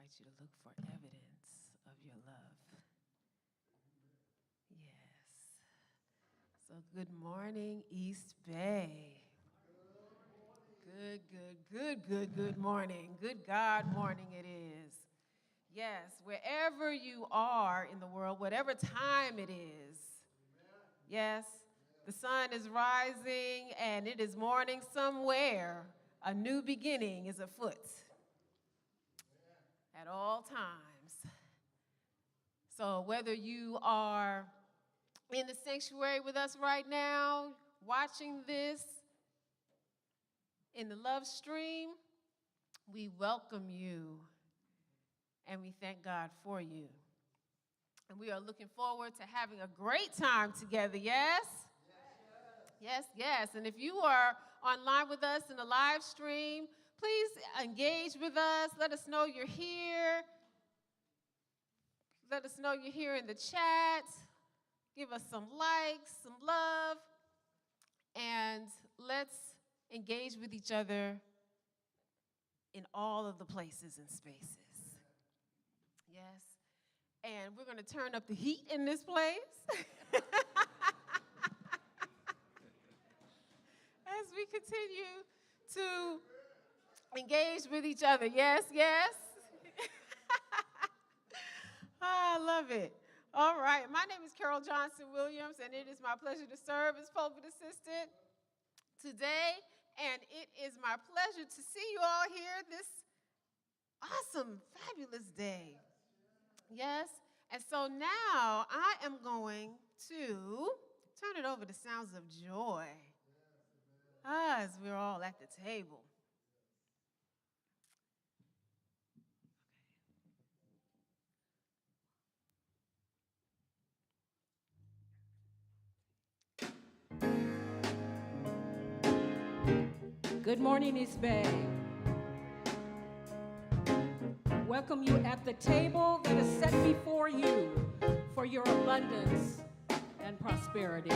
invite you to look for evidence of your love. Yes. So good morning, East Bay. Good morning. Good God morning it is. Yes, wherever you are in the world, whatever time it is. Yes, the sun is rising and it is morning somewhere. A new beginning is afoot at all times. So whether you are in the sanctuary with us right now, watching this in the love stream, we welcome you and we thank God for you. And we are looking forward to having a great time together, yes? Yes. And if you are online with us in the live stream, please engage with us. Let us know you're here. Let us know you're here in the chat. Give us some likes, some love, and let's engage with each other in all of the places and spaces. Yes. And we're going to turn up the heat in this place as we continue to engage with each other. Yes. I love it. All right. My name is Carol Johnson Williams, and it is my pleasure to serve as pulpit assistant today. And it is my pleasure to see you all here this awesome, fabulous day. Yes. And so now I am going to turn it over to sounds of joy as we're all at the table. Good morning, East Bay. Welcome you at the table that is set before you for your abundance and prosperity.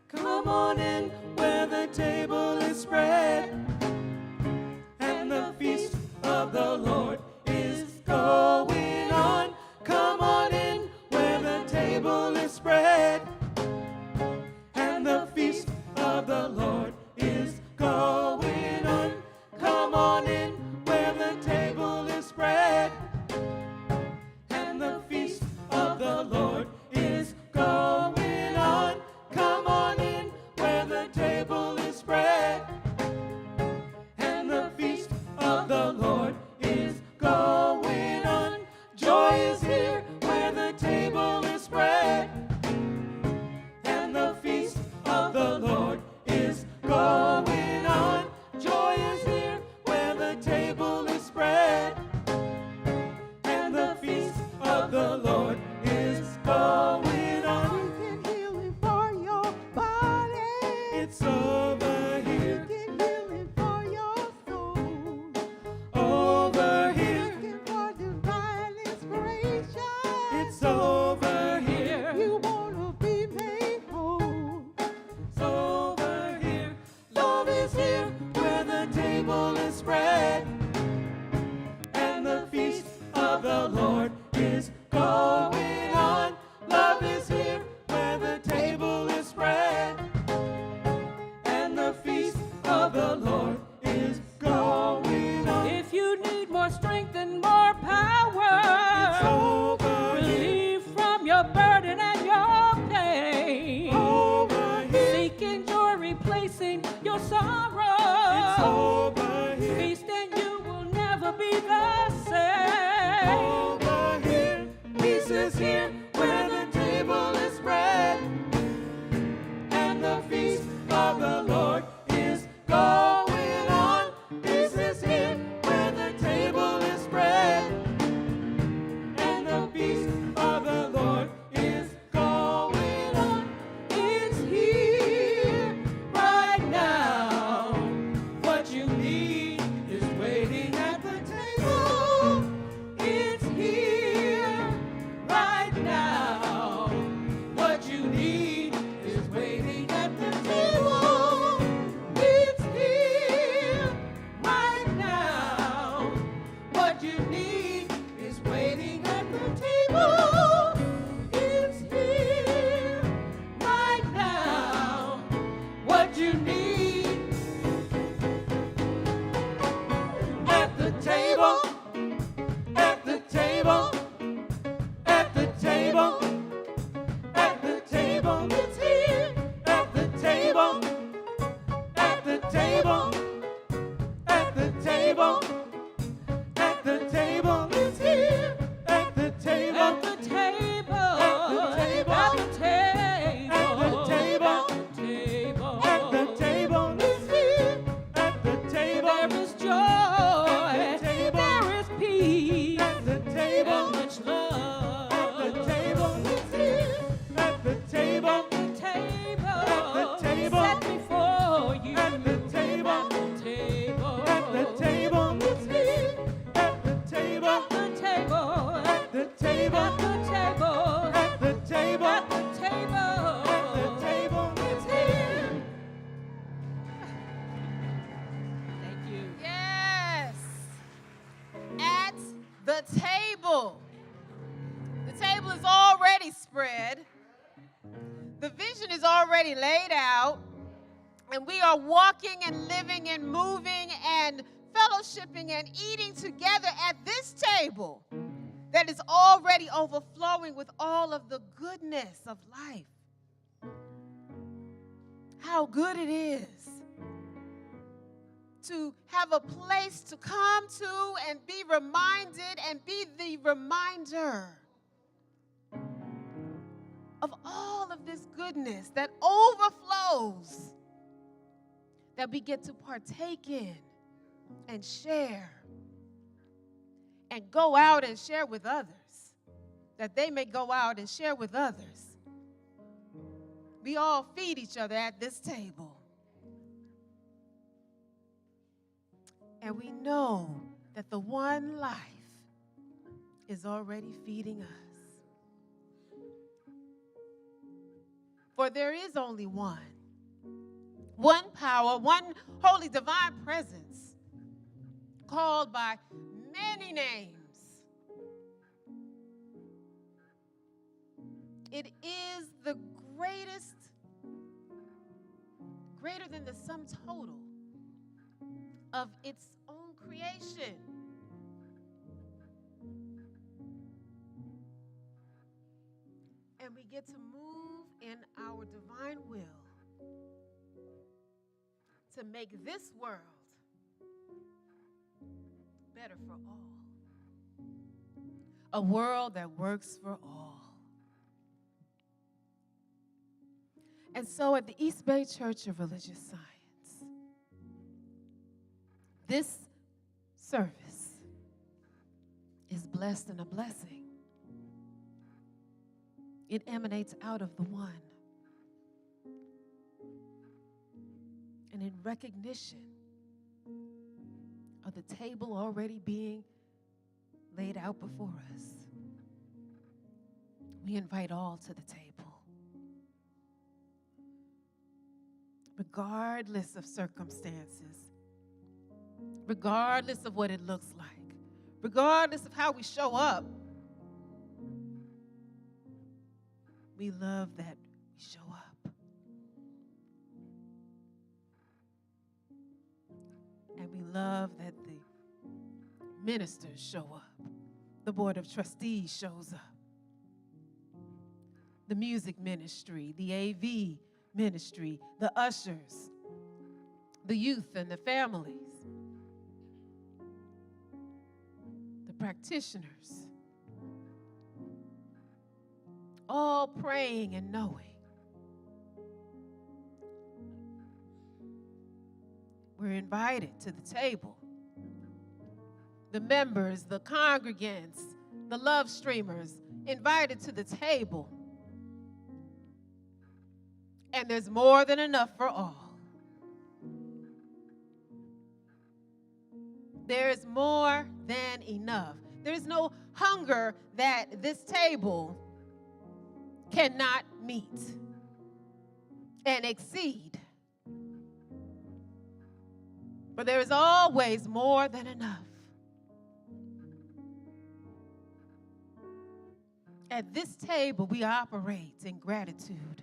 Come on in where the table is spread and the feast of the Lord is going on. Come on in where the table is spread and the feast of the Lord is going on. Come on in where the table is spread and the feast of the Lord is going on. Come on in where the table is spread and the feast of the Lord is going on. Joy is here where the table is spread and the feast of the Lord is going on. Joy is here where the table is spread and the feast of the Lord is going on. You get healing for your body. It's over here, You get healing for your soul. over here. Looking for divine inspiration. It's over here, You want to be made whole. it's over here. Love is here where the table is spread and the feast of the Lord is going on. Love is here where the table is spread and the feast of the Lord is going on. If you need more strength and more It's power, over here, relief from your burden and your pain, over here. seeking joy, replacing your It's sorrow. over here, Feast and you will never be the same. over table, at the table, at the table, it's here. At the table, at the table, at the table, at the table, it's here. At the table, At the table. at the table, At the table. at the table, it's here. At the table, There is joy. at the table, There is peace. at the table, And much love. at the table, it's here. At the table, At the table. at the table, Set before you. at the table, At the table. at the table, it's here. At the table, At the table. at the table, At the table. at the table, At the table. at the table, it's here. Thank you. Yes. At the table. The table is already spread. The vision is already laid out. And we are walking and living and moving and fellowshipping and eating together at this table that is already overflowing with all of the goodness of life. How good it is to have a place to come to and be reminded and be the reminder of all of this goodness that overflows, that we get to partake in and share and go out and share with others, that they may go out and share with others. We all feed each other at this table. And we know that the one life is already feeding us. For there is only one power, one holy divine presence, called by many names. It is the greater than the sum total of its own creation. And we get to move in our divine will to make this world better for all. A world that works for all. And so at the East Bay Church of Religious Science, this service is blessed and a blessing. It emanates out of the one. And in recognition of the table already being laid out before us, we invite all to the table. Regardless of circumstances, regardless of what it looks like, regardless of how we show up, we love that we show up. And we love that the ministers show up. The board of trustees shows up. The music ministry, the AV ministry, the ushers, the youth and the families, the practitioners, all praying and knowing we're invited to the table. The members, the congregants, the love streamers invited to the table. And there's more than enough for all. There is more than enough. There's no hunger that this table cannot meet and exceed. But there is always more than enough. At this table, we operate in gratitude.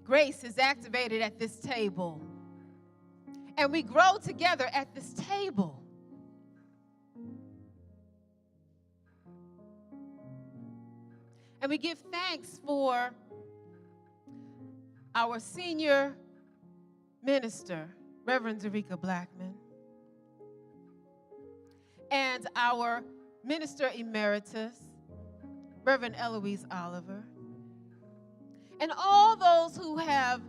Grace is activated at this table. And we grow together at this table. And we give thanks for our senior minister, Reverend Dereca Blackmon, and our minister emeritus, Reverend Eloise Oliver, and all those who have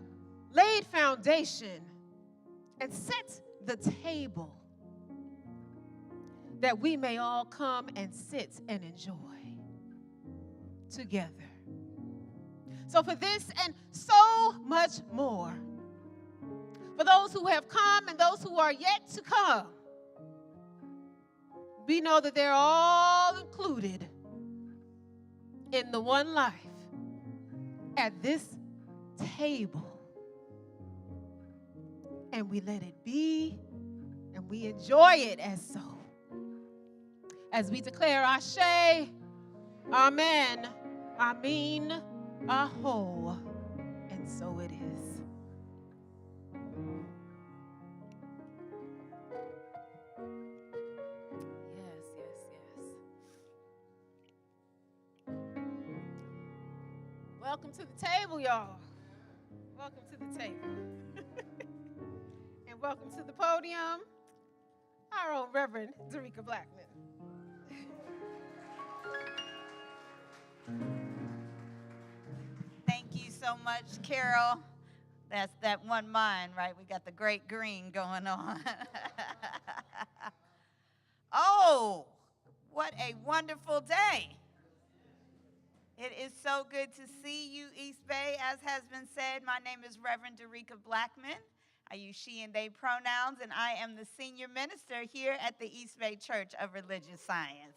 laid foundation and set the table that we may all come and sit and enjoy together. So for this and so much more, for those who have come and those who are yet to come, we know that they're all included in the one life at this table. And we let it be, and we enjoy it as so. As we declare Ashe, Amen, Amin, Aho, and so it is. Yes, yes, yes. Welcome to the table, y'all. Welcome to the table. And welcome to the podium, our own Reverend Dereca Blackmon. Thank you so much, Carol. That's that one mind, right? We got the great green going on. Oh, what a wonderful day. It is so good to see you, East Bay. As has been said, my name is Reverend Dereca Blackmon. I use she and they pronouns, and I am the senior minister here at the East Bay Church of Religious Science.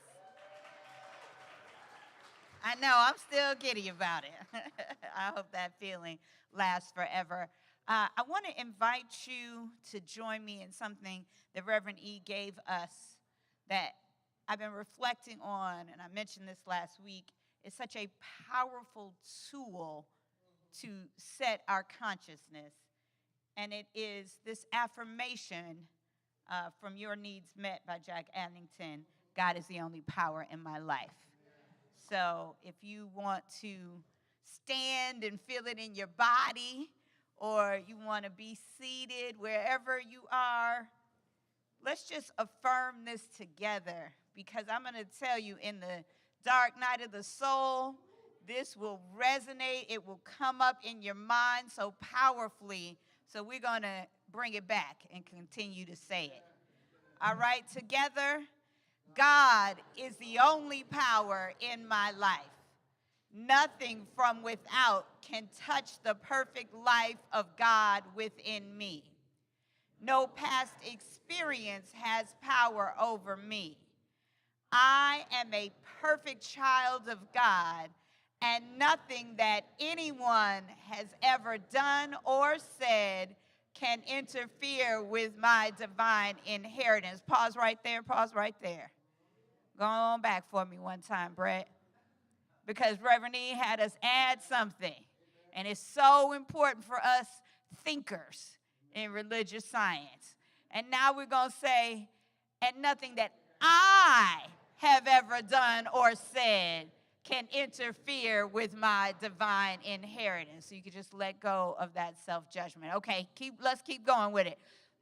I know, I'm still giddy about it. I hope that feeling lasts forever. I want to invite you to join me in something that Reverend E gave us that I've been reflecting on, and I mentioned this last week. It's such a powerful tool to set our consciousness, and it is this affirmation from Your Needs Met by Jack Addington, God is the only power in my life. So if you want to stand and feel it in your body, or you want to be seated wherever you are, let's just affirm this together, because I'm going to tell you, in the dark night of the soul, this will resonate. It will come up in your mind so powerfully. So we're going to bring it back and continue to say it. All right, together. God is the only power in my life. Nothing from without can touch the perfect life of God within me. No past experience has power over me. I am a perfect child of God, and nothing that anyone has ever done or said can interfere with my divine inheritance. Pause right there, pause right there. Go on back for me one time, Brett. Because Reverend E had us add something. And it's so important for us thinkers in religious science. And now we're going to say, and nothing that I have ever done or said can interfere with my divine inheritance. So you can just let go of that self-judgment. Okay, let's keep going with it.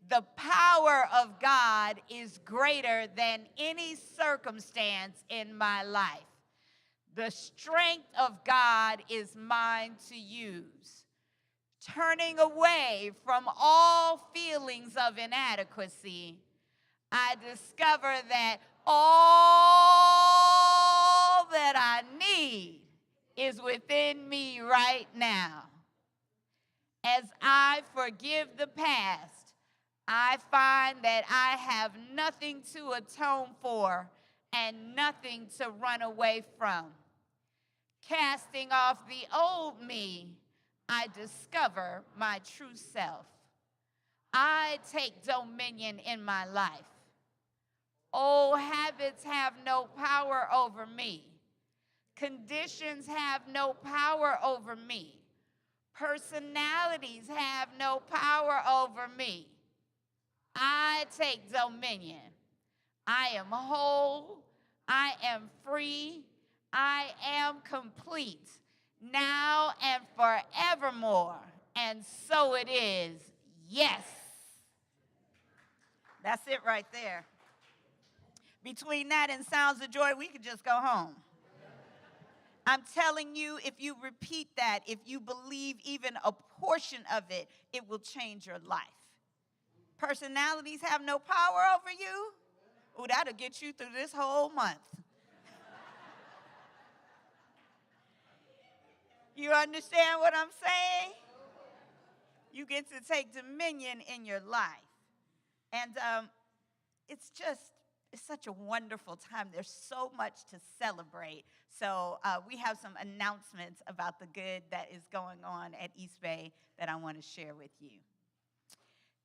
The power of God is greater than any circumstance in my life. The strength of God is mine to use. Turning away from all feelings of inadequacy, I discover that all that I need is within me right now. As I forgive the past, I find that I have nothing to atone for and nothing to run away from. Casting off the old me, I discover my true self. I take dominion in my life. Old habits have no power over me. Conditions have no power over me. Personalities have no power over me. I take dominion. I am whole. I am free. I am complete, now and forevermore. And so it is. Yes. That's it right there. Between that and sounds of joy, we could just go home. I'm telling you, if you repeat that, if you believe even a portion of it, it will change your life. Personalities have no power over you. Oh, that'll get you through this whole month. You understand what I'm saying? You get to take dominion in your life. And it's such a wonderful time. There's so much to celebrate. So we have some announcements about the good that is going on at EASTBAY that I want to share with you.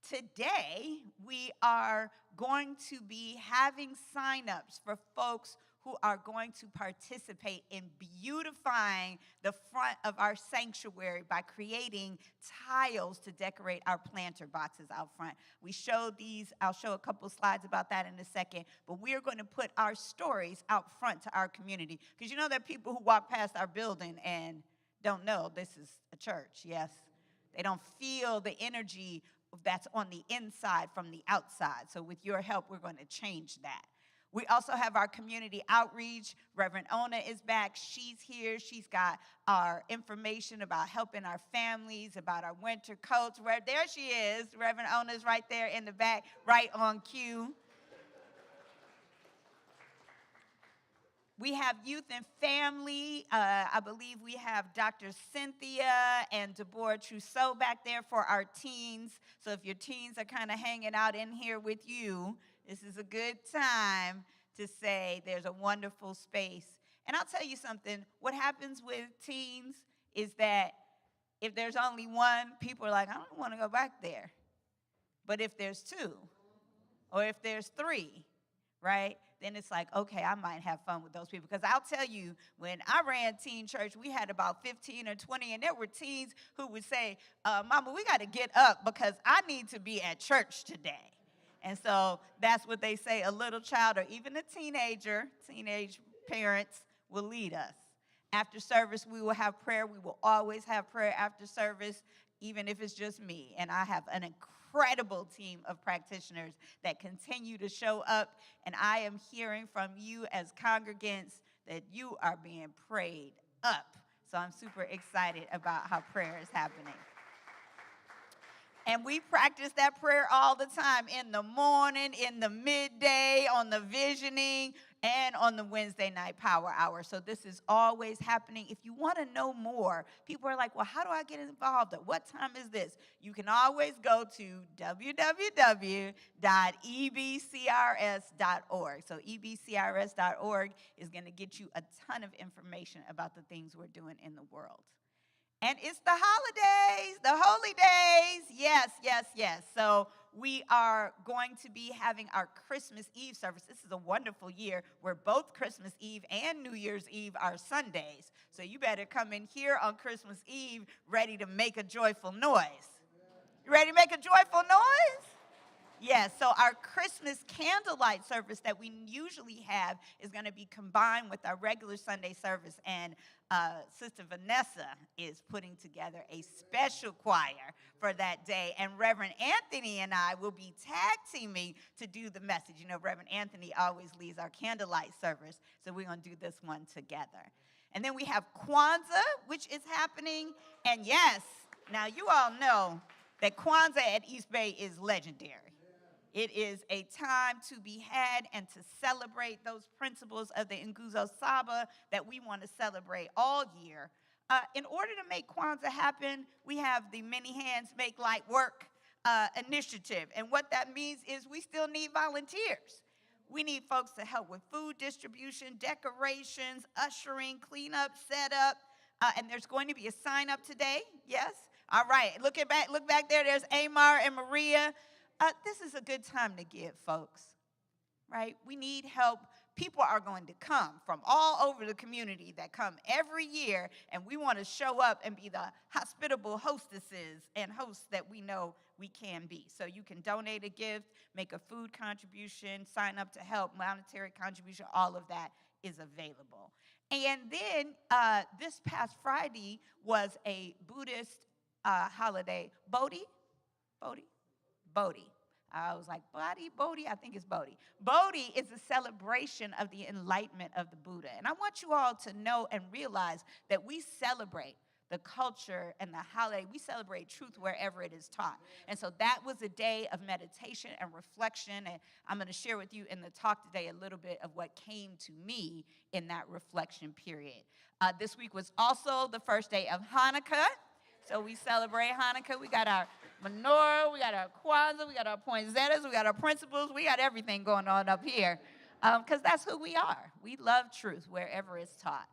Today, we are going to be having sign-ups for folks who are going to participate in beautifying the front of our sanctuary by creating tiles to decorate our planter boxes out front. We showed these. I'll show a couple slides about that in a second. But we are going to put our stories out front to our community. Because you know there are people who walk past our building and don't know this is a church, yes? They don't feel the energy that's on the inside from the outside. So with your help, we're going to change that. We also have our community outreach. Reverend Ona is back. She's here. She's got our information about helping our families, about our winter coats. There she is. Reverend Ona is right there in the back, right on cue. We have youth and family. I believe we have Dr. Cynthia and Deborah Trousseau back there for our teens. So if your teens are kind of hanging out in here with you, this is a good time to say there's a wonderful space. And I'll tell you something. What happens with teens is that if there's only one, people are like, I don't want to go back there. But if there's two, or if there's three, right, then it's like, okay, I might have fun with those people. Because I'll tell you, when I ran teen church, we had about 15 or 20, and there were teens who would say, Mama, we got to get up because I need to be at church today. And so that's what they say, a little child or even a teenage parents will lead us. After service, we will have prayer. We will always have prayer after service, even if it's just me. And I have an incredible team of practitioners that continue to show up. And I am hearing from you as congregants that you are being prayed up. So I'm super excited about how prayer is happening. And we practice that prayer all the time, in the morning, in the midday, on the visioning, and on the Wednesday night power hour. So this is always happening. If you want to know more, people are like, well, how do I get involved? At what time is this? You can always go to www.ebcrs.org. So ebcrs.org is going to get you a ton of information about the things we're doing in the world. And it's the holidays, the holy days. Yes, yes, yes. So we are going to be having our Christmas Eve service. This is a wonderful year where both Christmas Eve and New Year's Eve are Sundays. So you better come in here on Christmas Eve ready to make a joyful noise. You ready to make a joyful noise? Yes, so our Christmas candlelight service that we usually have is going to be combined with our regular Sunday service. And Sister Vanessa is putting together a special choir for that day. And Reverend Anthony and I will be tag teaming to do the message. You know, Reverend Anthony always leads our candlelight service, so we're going to do this one together. And then we have Kwanzaa, which is happening. And yes, now you all know that Kwanzaa at EASTBAY is legendary. It is a time to be had and to celebrate those principles of the Nguzo Saba that we want to celebrate all year. In order to make Kwanzaa happen, we have the Many Hands Make Light Work initiative. And what that means is we still need volunteers. We need folks to help with food distribution, decorations, ushering, cleanup, setup. And there's going to be a sign-up today, yes? All right, look back there. There's Amar and Maria. This is a good time to give, folks, right? We need help. People are going to come from all over the community that come every year, and we want to show up and be the hospitable hostesses and hosts that we know we can be. So you can donate a gift, make a food contribution, sign up to help, monetary contribution, all of that is available. And then this past Friday was a Buddhist holiday. Bodhi? I was like, Bodhi? I think it's Bodhi. Bodhi is a celebration of the enlightenment of the Buddha. And I want you all to know and realize that we celebrate the culture and the holiday. We celebrate truth wherever it is taught. And so that was a day of meditation and reflection. And I'm going to share with you in the talk today a little bit of what came to me in that reflection period. This week was also the first day of Hanukkah. So we celebrate Hanukkah. We got our menorah, we got our Kwanzaa, we got our poinsettias, we got our principles, we got everything going on up here because that's who we are. We love truth wherever it's taught.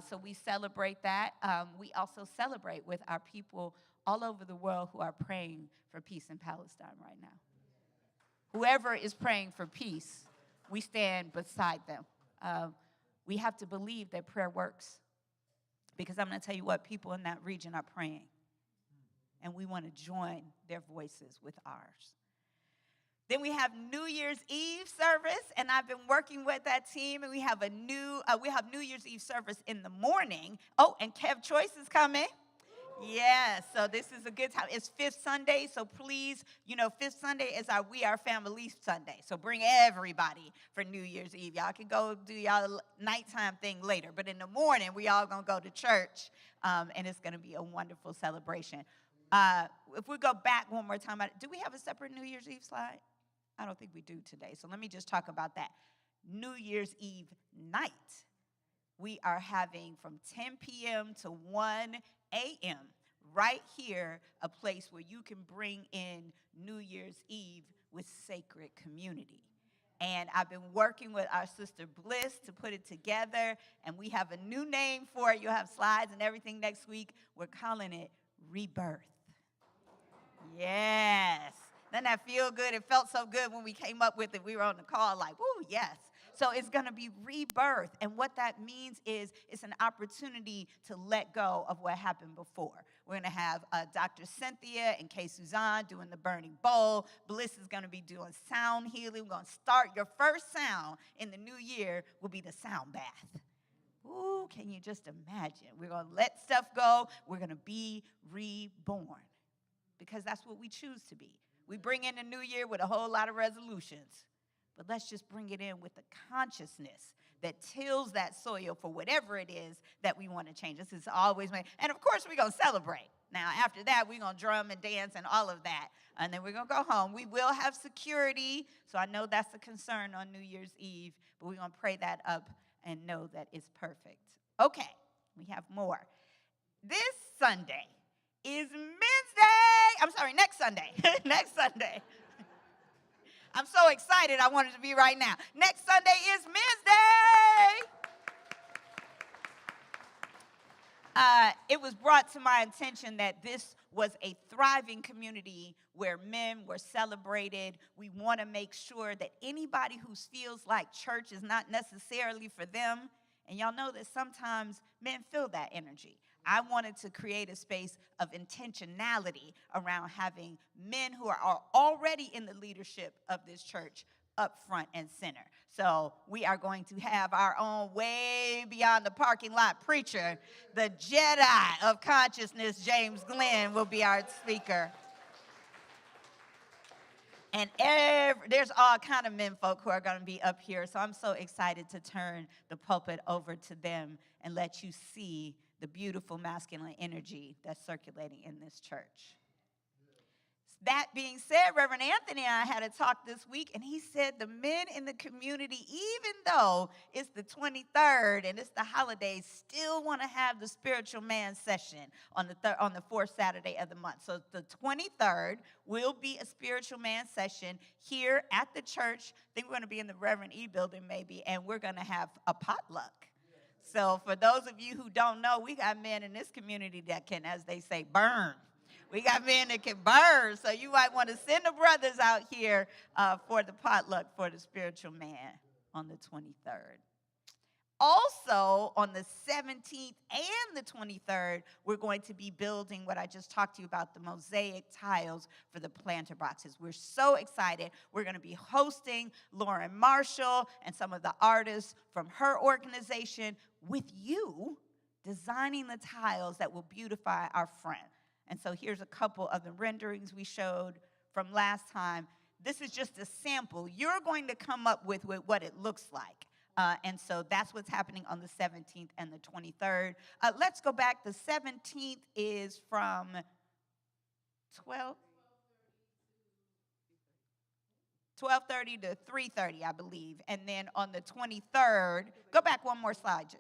So we celebrate that. We also celebrate with our people all over the world who are praying for peace in Palestine right now. Whoever is praying for peace, we stand beside them. We have to believe that prayer works because I'm going to tell you what, people in that region are praying. And we want to join their voices with ours. Then we have New Year's Eve service, and I've been working with that team, and we have New Year's Eve service in the morning. Oh, and Kev Choice is coming. Yes, so this is a good time. It's Fifth Sunday, so please, Fifth Sunday is our We Are Family Sunday. So bring everybody for New Year's Eve. Y'all can go do y'all nighttime thing later, but in the morning, we all going to go to church, and it's going to be a wonderful celebration. If we go back one more time, do we have a separate New Year's Eve slide? I don't think we do today, so let me just talk about that. New Year's Eve night, we are having from 10 p.m. to 1 a.m. right here, a place where you can bring in New Year's Eve with sacred community. And I've been working with our sister Bliss to put it together, and we have a new name for it. You'll have slides and everything next week. We're calling it Rebirth. Yes. Doesn't that feel good? It felt so good when we came up with it. We were on the call like, woo, yes. So it's going to be rebirth. And what that means is it's an opportunity to let go of what happened before. We're going to have Dr. Cynthia and Kay Suzanne doing the burning bowl. Bliss is going to be doing sound healing. We're going to start your first sound in the new year will be the sound bath. Ooh, can you just imagine? We're going to let stuff go. We're going to be reborn because that's what we choose to be. We bring in the new year with a whole lot of resolutions, but let's just bring it in with the consciousness that tills that soil for whatever it is that we want to change. This is always my, and of course we're going to celebrate. Now, after that, we're going to drum and dance and all of that, and then we're going to go home. We will have security, so I know that's a concern on New Year's Eve, but we're going to pray that up and know that it's perfect. Okay, we have more. This Sunday is next Sunday. Next Sunday. I'm so excited I want it to be right now. Next Sunday is Men's Day. It was brought to my attention that this was a thriving community where men were celebrated. We want to make sure that anybody who feels like church is not necessarily for them, and y'all know that sometimes men feel that energy. I wanted to create a space of intentionality around having men who are already in the leadership of this church up front and center. So we are going to have our own way beyond the parking lot preacher. The Jedi of consciousness, James Glenn, will be our speaker. And there's all kind of men folk who are going to be up here. So I'm so excited to turn the pulpit over to them and let you see the beautiful masculine energy that's circulating in this church. That being said, Reverend Anthony and I had a talk this week, and he said the men in the community, even though it's the 23rd and it's the holidays, still want to have the spiritual man session on the fourth Saturday of the month. So the 23rd will be a spiritual man session here at the church. I think we're going to be in the Reverend E building maybe, and we're going to have a potluck. So for those of you who don't know, we got men in this community that can, as they say, burn. We got men that can burn. So you might want to send the brothers out here for the potluck for the spiritual man on the 23rd. Also, on the 17th and the 23rd, we're going to be building what I just talked to you about, the mosaic tiles for the planter boxes. We're so excited. We're going to be hosting Lauren Marshall and some of the artists from her organization with you, designing the tiles that will beautify our front. And so here's a couple of the renderings we showed from last time. This is just a sample. You're going to come up with what it looks like. And so that's what's happening on the 17th and the 23rd. Let's go back. The 17th is from 12:30 to 3:30, I believe. And then on the 23rd, go back one more slide.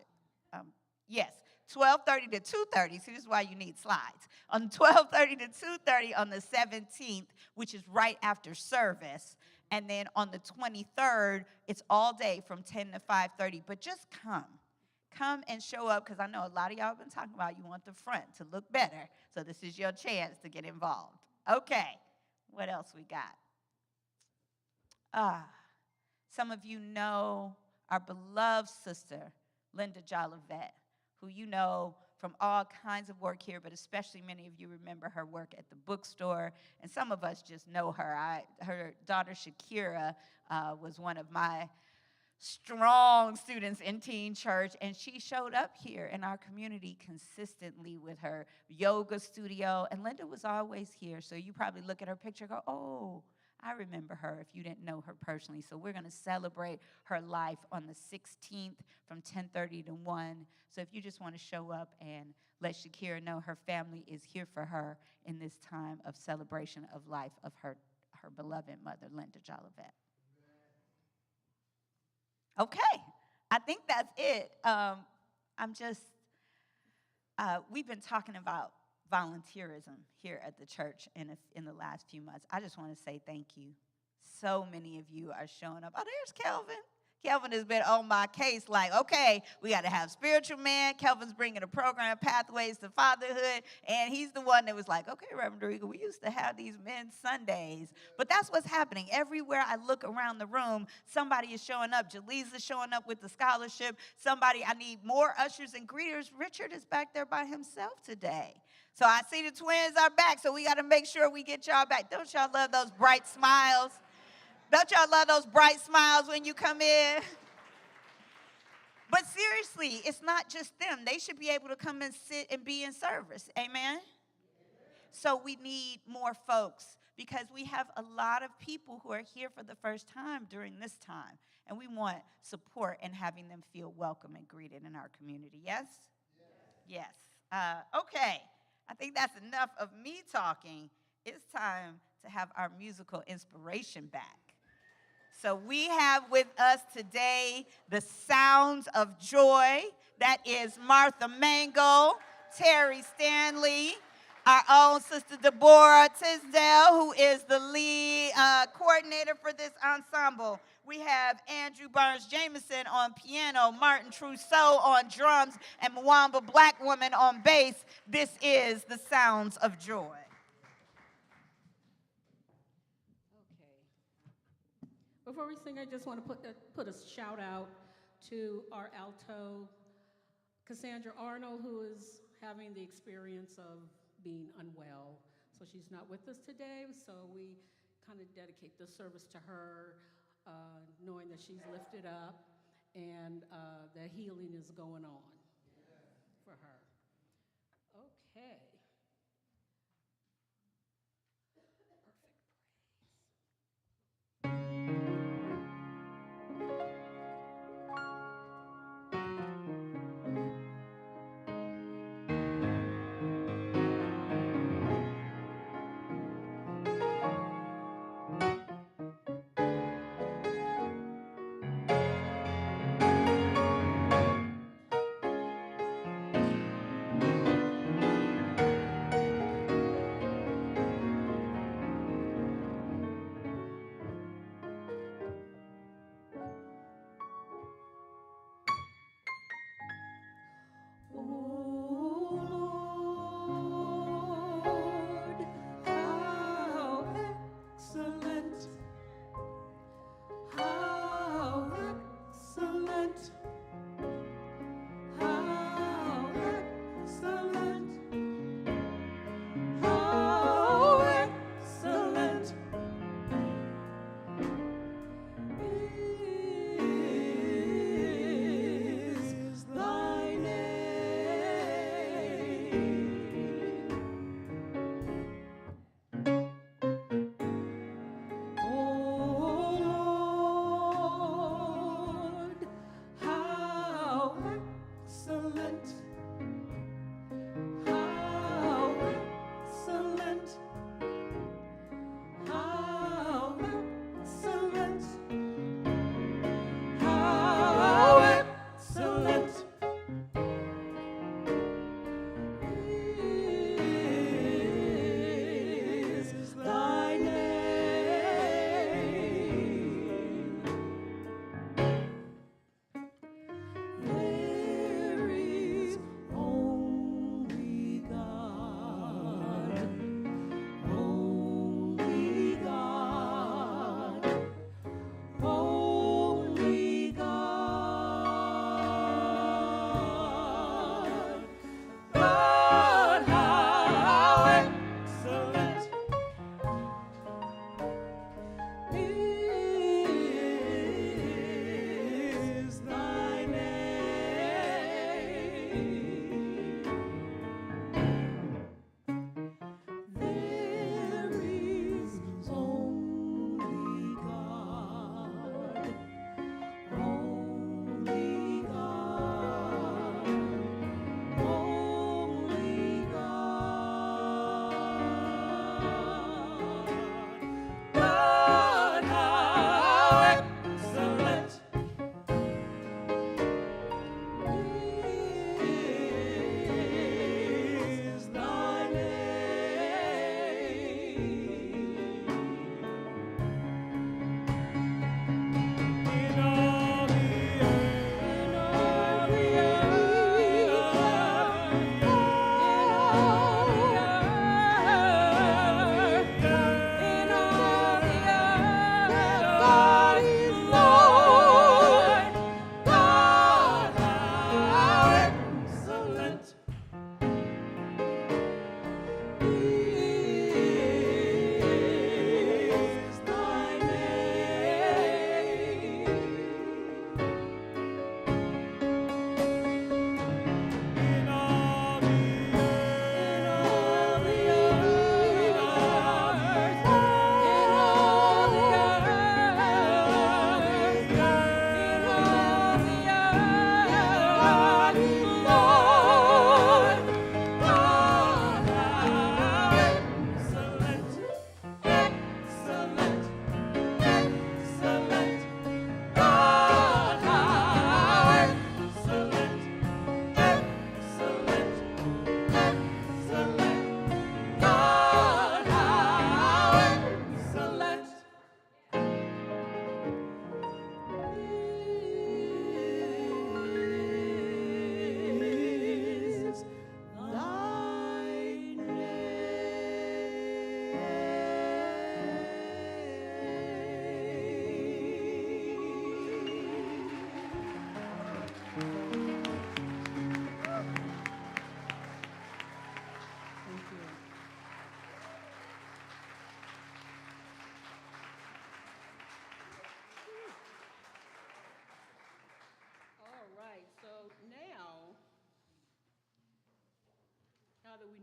Yes, 12:30 to 2:30. See, this is why you need slides. On 12:30 to 2:30 on the 17th, which is right after service. And then on the 23rd, it's all day from 10 to 5:30. But just come. Come and show up, because I know a lot of y'all have been talking about you want the front to look better. So this is your chance to get involved. Okay, what else we got? Some of you know our beloved sister, Linda Jolivet, who you know from all kinds of work here, but especially many of you remember her work at the bookstore, and some of us just know her. Her daughter Shakira was one of my strong students in teen church, and she showed up here in our community consistently with her yoga studio, and Linda was always here, so you probably look at her picture and go, oh, I remember her if you didn't know her personally. So we're going to celebrate her life on the 16th from 10:30 to 1. So if you just want to show up and let Shakira know her family is here for her in this time of celebration of life of her beloved mother, Linda Jolivet. Okay, I think that's it. We've been talking about volunteerism here at the church in the last few months. I just want to say thank you. So many of you are showing up. Oh, there's Kelvin. Kelvin has been on my case like, okay, we got to have spiritual man. Kelvin's bringing a program, Pathways to Fatherhood, and he's the one that was like, okay, Reverend Dereca, we used to have these men's Sundays. But that's what's happening. Everywhere I look around the room, somebody is showing up. Jaleesa's showing up with the scholarship. I need more ushers and greeters. Richard is back there by himself today. So I see the twins are back, so we got to make sure we get y'all back. Don't y'all love those bright smiles? Don't y'all love those bright smiles when you come in? But seriously, it's not just them. They should be able to come and sit and be in service. Amen? So we need more folks because we have a lot of people who are here for the first time during this time. And we want support and having them feel welcome and greeted in our community. Yes? Yes. Okay. I think that's enough of me talking. It's time to have our musical inspiration back. So we have with us today the Sounds of Joy. That is Martha Mango, Terry Stanley, our own Sister Deborah Tisdale, who is the lead coordinator for this ensemble. We have Andrew Barnes-Jameson on piano, Martin Trousseau on drums, and Mwamba Blackmon on bass. This is the Sounds of Joy. Before we sing, I just want to put a shout out to our alto, Cassandra Arnold, who is having the experience of being unwell. So she's not with us today, so we kind of dedicate this service to her, knowing that she's lifted up and that healing is going on for her. Okay.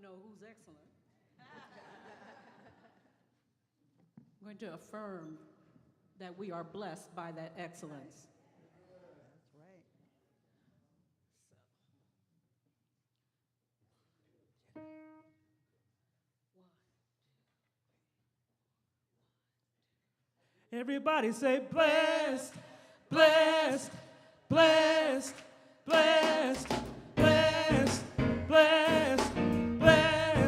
know who's excellent. I'm going to affirm that we are blessed by that excellence. That's right. Everybody say blessed, blessed, blessed, blessed, blessed, blessed, blessed,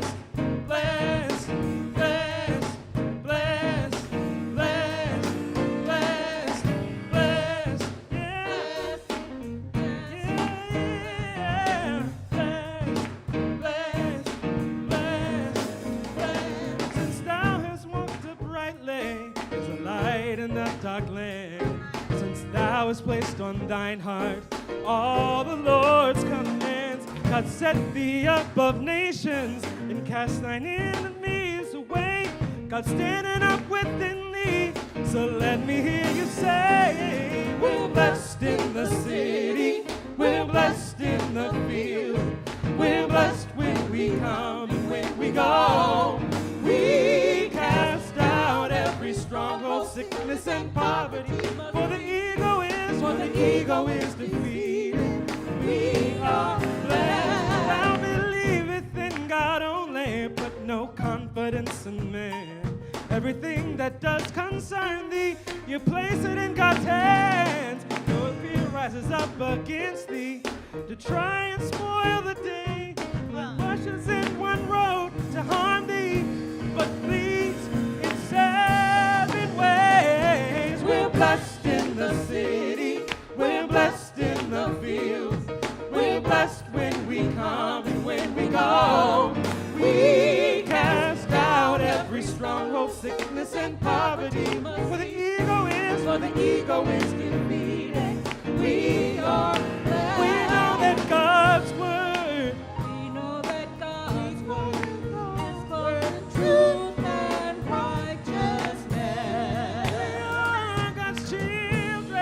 blessed, blessed, blessed, blessed, blessed, blessed, yeah, yeah, blessed, blessed, blessed. Since thou hast walked uprightly as a light in that dark land, since thou hast placed on thine heart all the Lord's commands, God set thee above nations and cast thine enemies away. God standing up within thee, so let me hear you say, we're blessed in the city, we're blessed in the field, we're blessed when we come and when we go. We cast out every stronghold, sickness and poverty, for the ego is defeated. We are blessed. Thou believeth in God only, put no confidence in man. Everything that does concern thee, you place it in God's hands. Though fear rises up against thee to try and spoil the day, it rushes in one road to harm thee, but flees in 7 ways. We're blessed in the city, we're blessed in the fields, we're blessed when we come and when we go. We cast out every stronghold, sickness and poverty, for the ego is defeated. We are blessed. We know that God's word, We know that God's word is for truth and righteousness. we are God's children.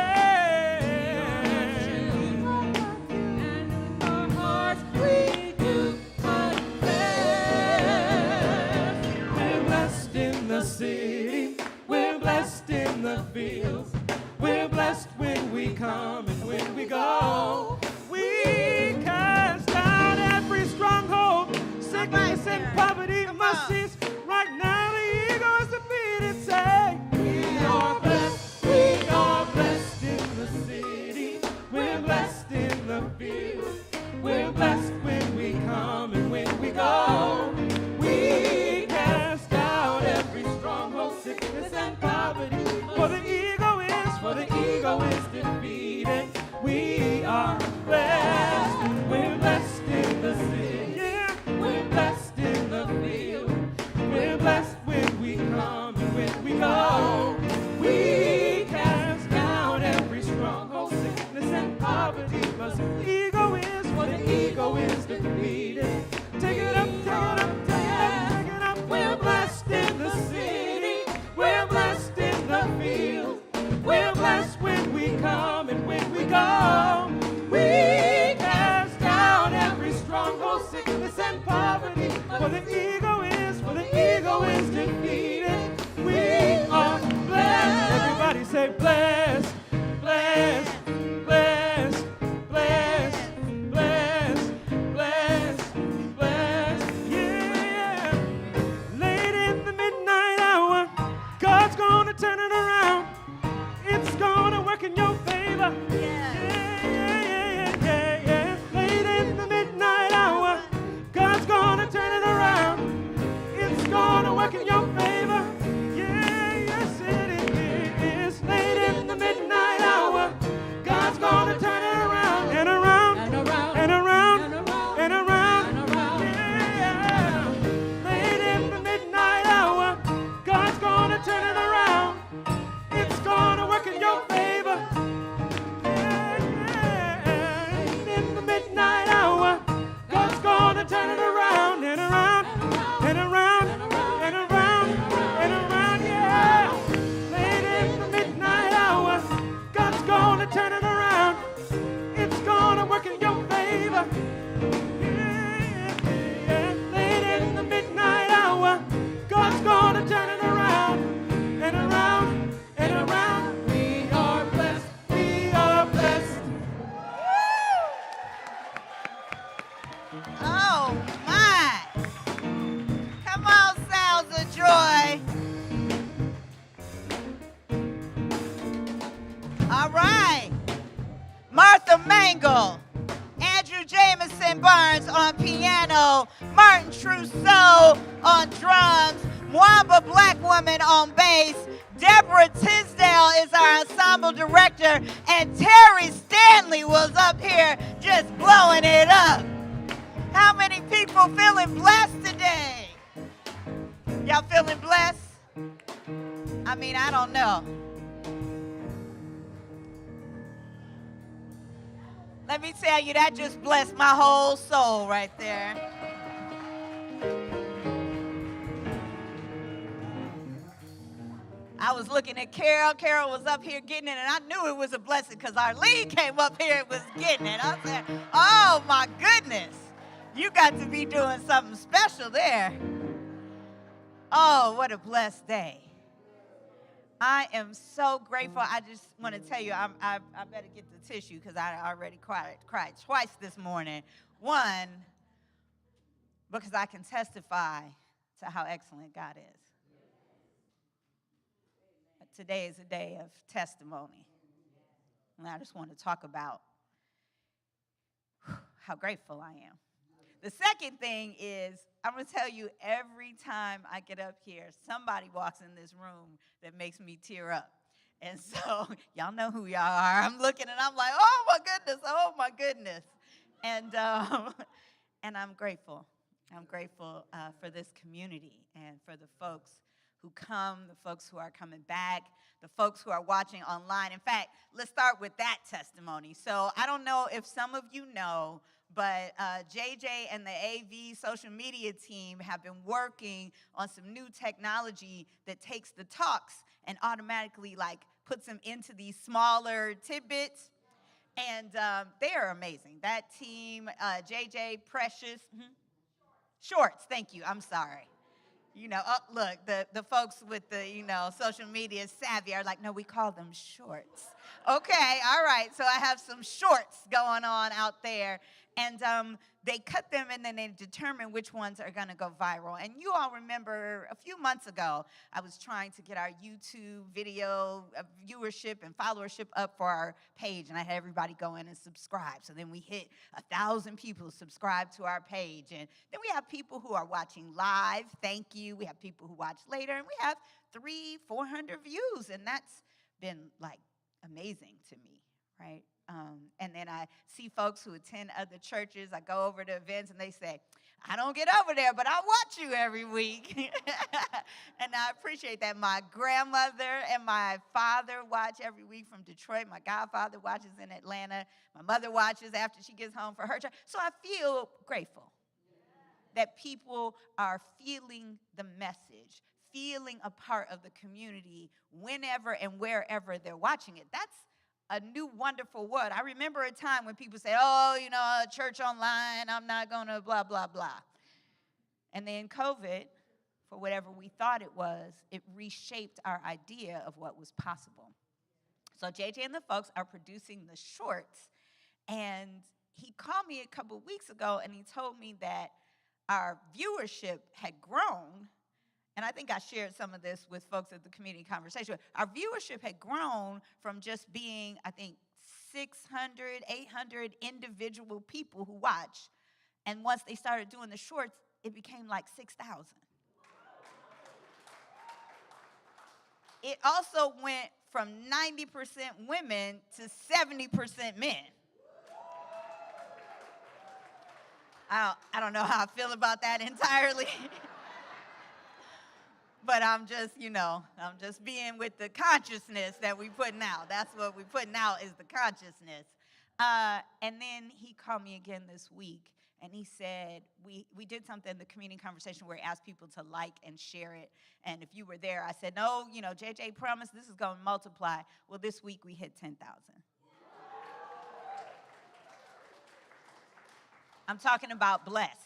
And in our hearts we do confess. We're blessed in the city, we're blessed in the fields, we're blessed when we come and when we go. We cast out every stronghold, sickness and poverty must cease. Right now the ego is defeated. Say, we are blessed, we are blessed in the city, we're blessed in the fields, we're blessed when we come and when we go. We cast out every stronghold, sickness and poverty, for the ego is defeated. We are blessed, we're blessed in the city, yeah, we're blessed in the field, we're blessed when we come and when we go. We cast out every stronghold, sickness and poverty, but the ego is defeated. Take it up, take it up, take it up, take it up. We're blessed in the city, we're blessed in the field, we're blessed when we come and when we go. We cast out every stronghold, sickness and poverty, for the ego is defeated. We are blessed. Everybody say blessed, blessed, blessed, blessed, blessed, blessed, blessed, yeah. Late in the midnight hour, God's gonna turn it around. It's gonna work in your favor. Yeah. Late in the midnight hour, God's gonna turn it around. It's gonna work in Mangle, Andrew Jameson Barnes on piano, Martin Trousseau on drums, Mwamba Black Woman on bass, Deborah Tisdale is our ensemble director, and Terry Stanley was up here just blowing it up. How many people feeling blessed today? Y'all feeling blessed? I mean, I don't know. Let me tell you, that just blessed my whole soul right there. I was looking at Carol. Carol was up here getting it, and I knew it was a blessing because Arlene came up here and was getting it. I said, oh, my goodness. You got to be doing something special there. Oh, what a blessed day. I am so grateful. I just want to tell you, I better get the tissue because I already cried twice this morning. One, because I can testify to how excellent God is. Today is a day of testimony. And I just want to talk about how grateful I am. The second thing is, I'm going to tell you, every time I get up here, somebody walks in this room that makes me tear up. And so, y'all know who y'all are. I'm looking and I'm like, oh my goodness. And I'm grateful. I'm grateful for this community and for the folks who come, the folks who are coming back, the folks who are watching online. In fact, let's start with that testimony. So I don't know if some of you know, but JJ and the AV social media team have been working on some new technology that takes the talks and automatically puts them into these smaller tidbits. And they are amazing. That team, JJ, Precious, Shorts, thank you, I'm sorry. Look, the folks with the, social media savvy are like, no, we call them shorts. Okay, all right, so I have some shorts going on out there. And they cut them and then they determine which ones are going to go viral. And you all remember a few months ago, I was trying to get our YouTube video viewership and followership up for our page. And I had everybody go in and subscribe. So then we hit 1,000 people subscribe to our page. And then we have people who are watching live. Thank you. We have people who watch later. And we have 300-400 views. And that's been amazing to me, right? And then I see folks who attend other churches. I go over to events and they say, I don't get over there, but I watch you every week. And I appreciate that. My grandmother and my father watch every week from Detroit. My godfather watches in Atlanta. My mother watches after she gets home for her church. So I feel grateful that people are feeling the message, feeling a part of the community whenever and wherever they're watching it. That's a new wonderful word. I remember a time when people said, church online, I'm not going to blah, blah, blah. And then COVID, for whatever we thought it was, it reshaped our idea of what was possible. So JJ and the folks are producing the shorts, and he called me a couple weeks ago, and he told me that our viewership had grown. And I think I shared some of this with folks at the community conversation. Our viewership had grown from just being, 600, 800 individual people who watch. And once they started doing the shorts, it became 6,000. It also went from 90% women to 70% men. I don't know how I feel about that entirely. But I'm just being with the consciousness that we putting out. That's what we putting out is the consciousness. And then he called me again this week, and he said, we did something in the community conversation where he asked people to like and share it. And if you were there, I said, no, JJ promised this is going to multiply. Well, this week we hit 10,000. I'm talking about blessed.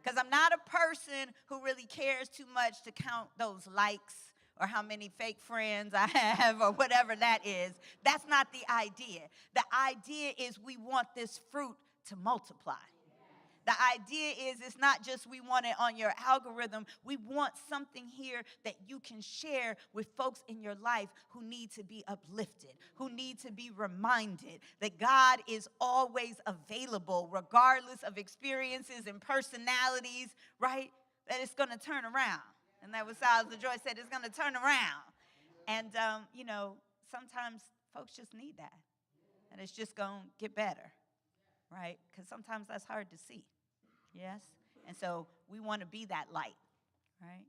Because I'm not a person who really cares too much to count those likes or how many fake friends I have or whatever that is. That's not the idea. The idea is we want this fruit to multiply. The idea is it's not just we want it on your algorithm. We want something here that you can share with folks in your life who need to be uplifted, who need to be reminded that God is always available, regardless of experiences and personalities, right? That it's going to turn around. And that was how the Joy said, it's going to turn around. And, sometimes folks just need that. And it's just going to get better, right? Because sometimes that's hard to see, yes? And so we want to be that light, right?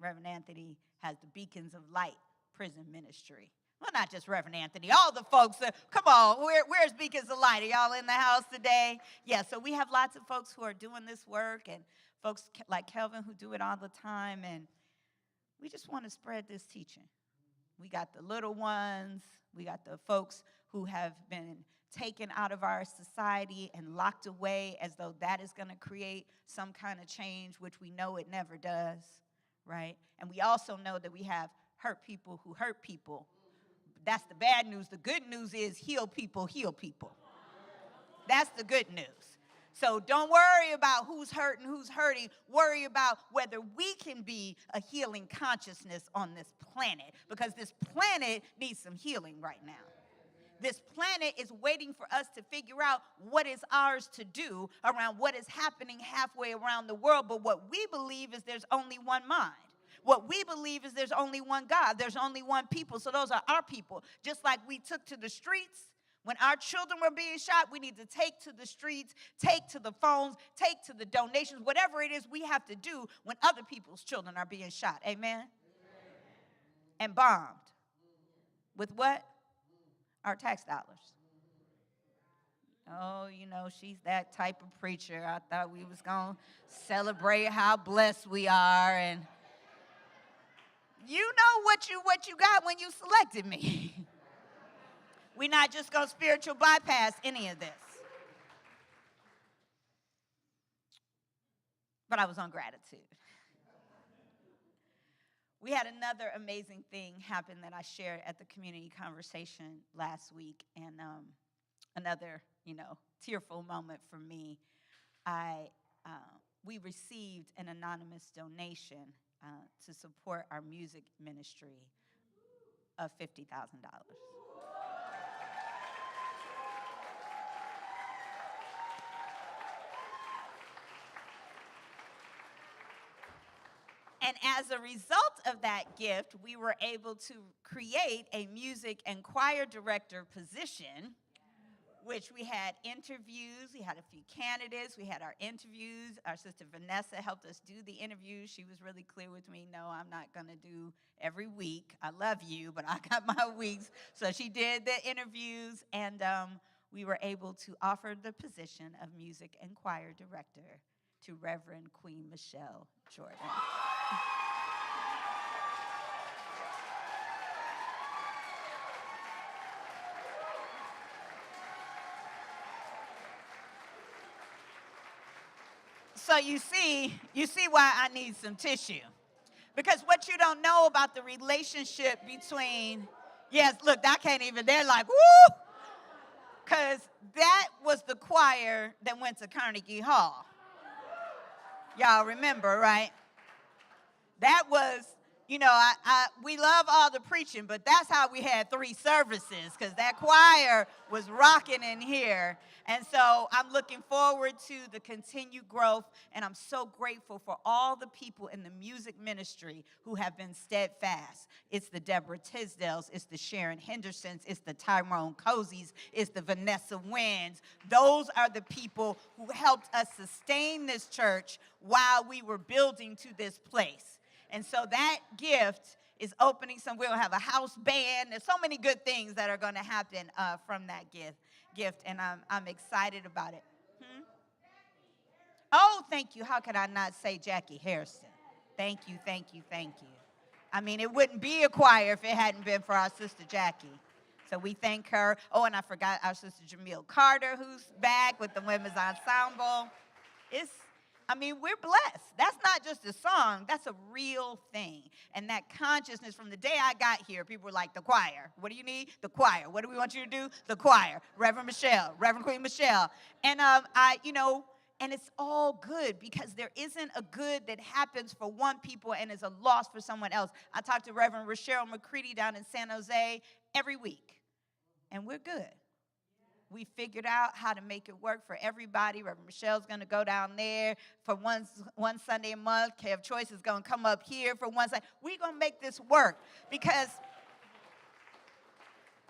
Reverend Anthony has the Beacons of Light prison ministry. Well, not just Reverend Anthony, all the folks. Come on, where's Beacons of Light? Are y'all in the house today? Yeah, so we have lots of folks who are doing this work and folks like Kelvin who do it all the time. And we just want to spread this teaching. We got the little ones. We got the folks who have been taken out of our society and locked away as though that is going to create some kind of change, which we know it never does, right? And we also know that we have hurt people who hurt people. That's the bad news. The good news is heal people, heal people. That's the good news. So don't worry about who's hurt and who's hurting. Worry about whether we can be a healing consciousness on this planet, because this planet needs some healing right now. This planet is waiting for us to figure out what is ours to do around what is happening halfway around the world. But what we believe is there's only one mind. What we believe is there's only one God. There's only one people. So those are our people. Just like we took to the streets when our children were being shot, we need to take to the streets, take to the phones, take to the donations, whatever it is we have to do when other people's children are being shot. Amen? And bombed. With what? Our tax dollars. Oh, she's that type of preacher. I thought we was going to celebrate how blessed we are. And you know what you got when you selected me. We're not just going to spiritual bypass any of this. But I was on gratitude. We had another amazing thing happen that I shared at the community conversation last week, and another, tearful moment for me. We received an anonymous donation to support our music ministry of $50,000. And as a result of that gift, we were able to create a music and choir director position, which we had interviews. We had a few candidates. We had our interviews. Our sister Vanessa helped us do the interviews. She was really clear with me, no, I'm not going to do every week. I love you, but I got my weeks. So she did the interviews, and we were able to offer the position of music and choir director to Reverend Queen Michelle Jordan. So you see why I need some tissue. Because what you don't know about the relationship between, yes, look, I can't even, they're like, woo! Because that was the choir that went to Carnegie Hall. Y'all remember, right? That was, we love all the preaching, but that's how we had 3 services, because that choir was rocking in here. And so I'm looking forward to the continued growth, and I'm so grateful for all the people in the music ministry who have been steadfast. It's the Deborah Tisdales, it's the Sharon Hendersons, it's the Tyrone Cozies, it's the Vanessa Wins. Those are the people who helped us sustain this church while we were building to this place. And so that gift is opening some. We'll have a house band. There's so many good things that are going to happen from that gift, and I'm excited about it. Oh, thank you. How could I not say Jackie Harrison? Thank you, thank you, thank you. I mean, it wouldn't be a choir if it hadn't been for our sister Jackie. So we thank her. Oh, and I forgot our sister Jamil Carter, who's back with the women's ensemble. We're blessed. That's not just a song. That's a real thing. And that consciousness from the day I got here, people were like, the choir. What do you need? The choir. What do we want you to do? The choir. Reverend Michelle. Reverend Queen Michelle. And, And it's all good because there isn't a good that happens for one people and is a loss for someone else. I talk to Reverend Rochelle McCready down in San Jose every week, and we're good. We figured out how to make it work for everybody. Reverend Michelle's going to go down there for one Sunday a month. Kev Choice is going to come up here for one Sunday. We're going to make this work because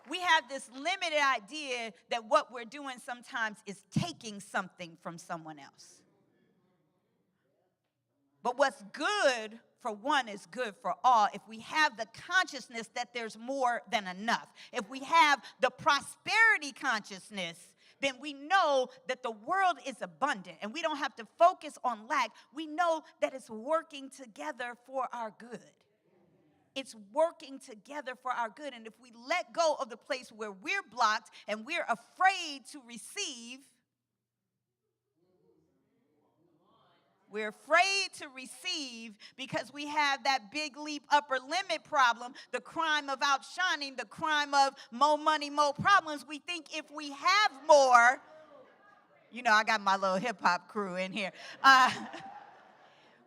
we have this limited idea that what we're doing sometimes is taking something from someone else. But what's good for one is good for all. If we have the consciousness that there's more than enough, if we have the prosperity consciousness, then we know that the world is abundant and we don't have to focus on lack. We know that it's working together for our good. It's working together for our good. And if we let go of the place where we're blocked and we're afraid to receive, we're afraid to receive because we have that big leap upper limit problem, the crime of outshining, the crime of more money, more problems. We think if we have more, you know, I got my little hip hop crew in here.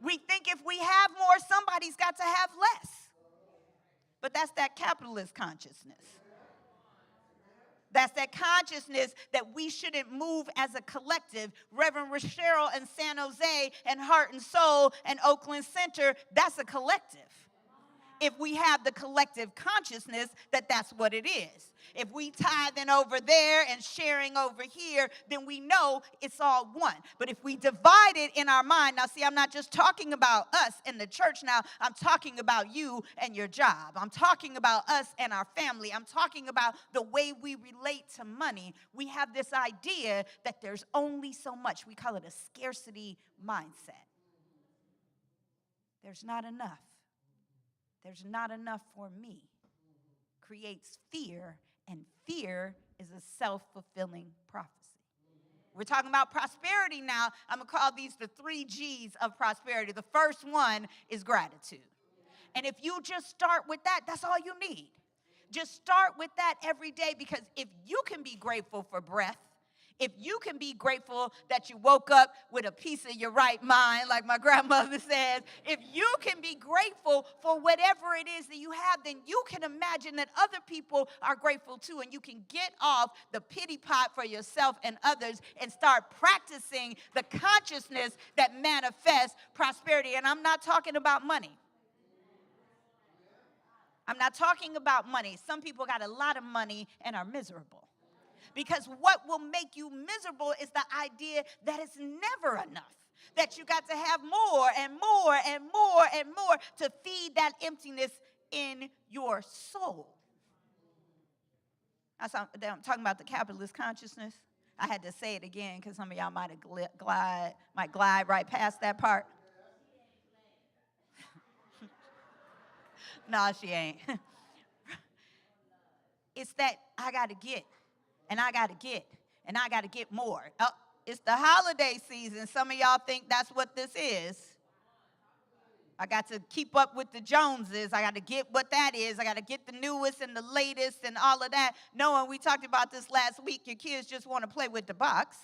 We think if we have more, somebody's got to have less. But that's that capitalist consciousness. That's that consciousness that we shouldn't move as a collective. Reverend Rochelle and San Jose and Heart and Soul and Oakland Center, that's a collective. If we have the collective consciousness that that's what it is. If we tithing over there and sharing over here, then we know it's all one. But if we divide it in our mind, now see, I'm not just talking about us in the church now. I'm talking about you and your job. I'm talking about us and our family. I'm talking about the way we relate to money. We have this idea that there's only so much. We call it a scarcity mindset. There's not enough. There's not enough for me. Creates fear, and fear is a self-fulfilling prophecy. We're talking about prosperity now. I'm going to call these the 3 G's of prosperity. The first one is gratitude. And if you just start with that, that's all you need. Just start with that every day, because if you can be grateful for breath, if you can be grateful that you woke up with a piece of your right mind, like my grandmother says, if you can be grateful for whatever it is that you have, then you can imagine that other people are grateful too, and you can get off the pity pot for yourself and others and start practicing the consciousness that manifests prosperity. And I'm not talking about money. I'm not talking about money. Some people got a lot of money and are miserable. Because what will make you miserable is the idea that it's never enough. That you got to have more and more and more and more to feed that emptiness in your soul. I'm talking about the capitalist consciousness. I had to say it again because some of y'all might glide right past that part. No, she ain't. It's that I got to get. And I got to get, and I got to get more. Oh, it's the holiday season. Some of y'all think that's what this is. I got to keep up with the Joneses. I got to get what that is. I got to get the newest and the latest and all of that. No, and we talked about this last week. Your kids just want to play with the box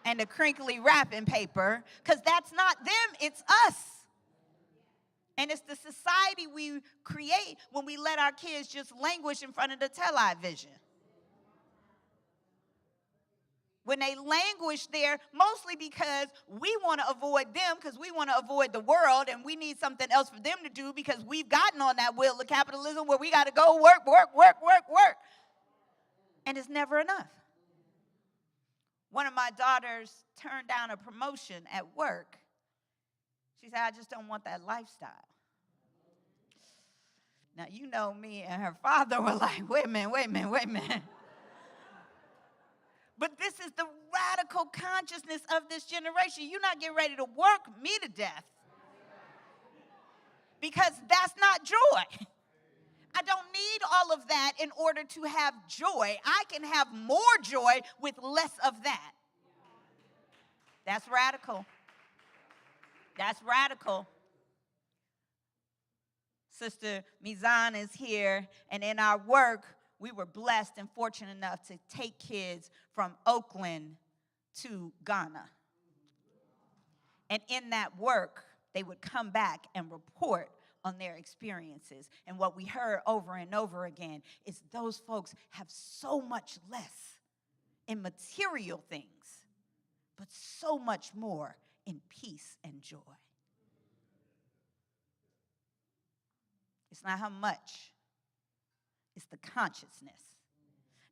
and the crinkly wrapping paper, because that's not them, it's us. And it's the society we create when we let our kids just languish in front of the television. When they languish there, mostly because we want to avoid them, because we want to avoid the world, and we need something else for them to do because we've gotten on that wheel of capitalism where we got to go work. And it's never enough. One of my daughters turned down a promotion at work. She said, I just don't want that lifestyle. Now, you know me and her father were like, wait a minute. But this is the radical consciousness of this generation. You're not getting ready to work me to death. Because that's not joy. I don't need all of that in order to have joy. I can have more joy with less of that. That's radical. That's radical. Sister Mizan is here, and in our work, we were blessed and fortunate enough to take kids from Oakland to Ghana. And in that work, they would come back and report on their experiences. And what we heard over and over again is those folks have so much less in material things, but so much more in peace and joy. It's not how much, it's the consciousness.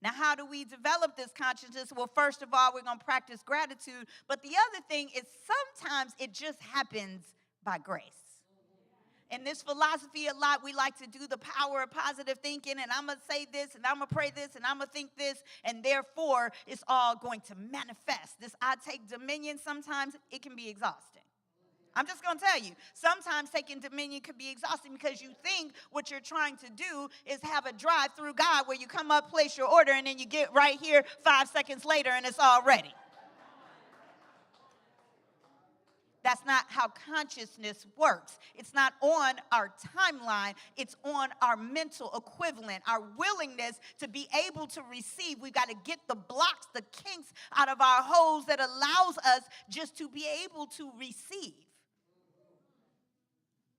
Now, how do we develop this consciousness? Well, first of all, we're going to practice gratitude. But the other thing is sometimes it just happens by grace. In this philosophy a lot, we like to do the power of positive thinking, and I'm going to say this, and I'm going to pray this, and I'm going to think this, and therefore it's all going to manifest. This I take dominion, sometimes it can be exhausting. I'm just going to tell you, sometimes taking dominion could be exhausting because you think what you're trying to do is have a drive through God where you come up, place your order, and then you get right here 5 seconds later, and it's all ready. That's not how consciousness works. It's not on our timeline. It's on our mental equivalent, our willingness to be able to receive. We've got to get the blocks, the kinks out of our holes that allows us just to be able to receive.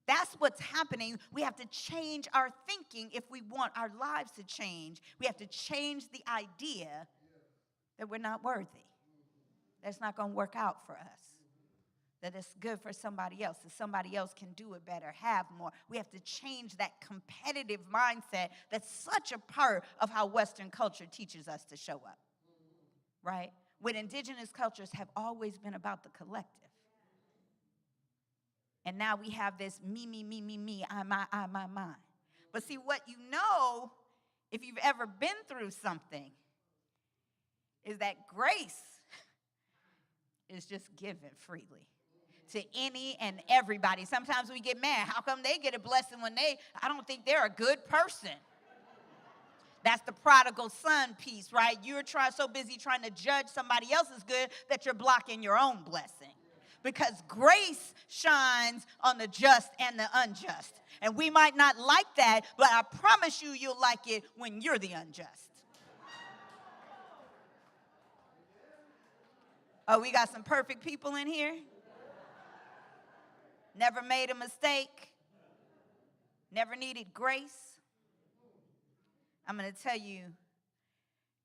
That's what's happening. We have to change our thinking if we want our lives to change. We have to change the idea that we're not worthy. That's not going to work out for us. That it's good for somebody else, that somebody else can do it better, have more. We have to change that competitive mindset that's such a part of how Western culture teaches us to show up, right? When indigenous cultures have always been about the collective. And now we have this me, I, my. But see, what you know, if you've ever been through something, is that grace is just given freely to any and everybody. Sometimes we get mad. How come they get a blessing when I don't think they're a good person? That's the prodigal son piece, right? You're so busy trying to judge somebody else's good that you're blocking your own blessing. Because grace shines on the just and the unjust. And we might not like that, but I promise you, you'll like it when you're the unjust. Oh, we got some perfect people in here? Never made a mistake? Never needed grace? I'm going to tell you,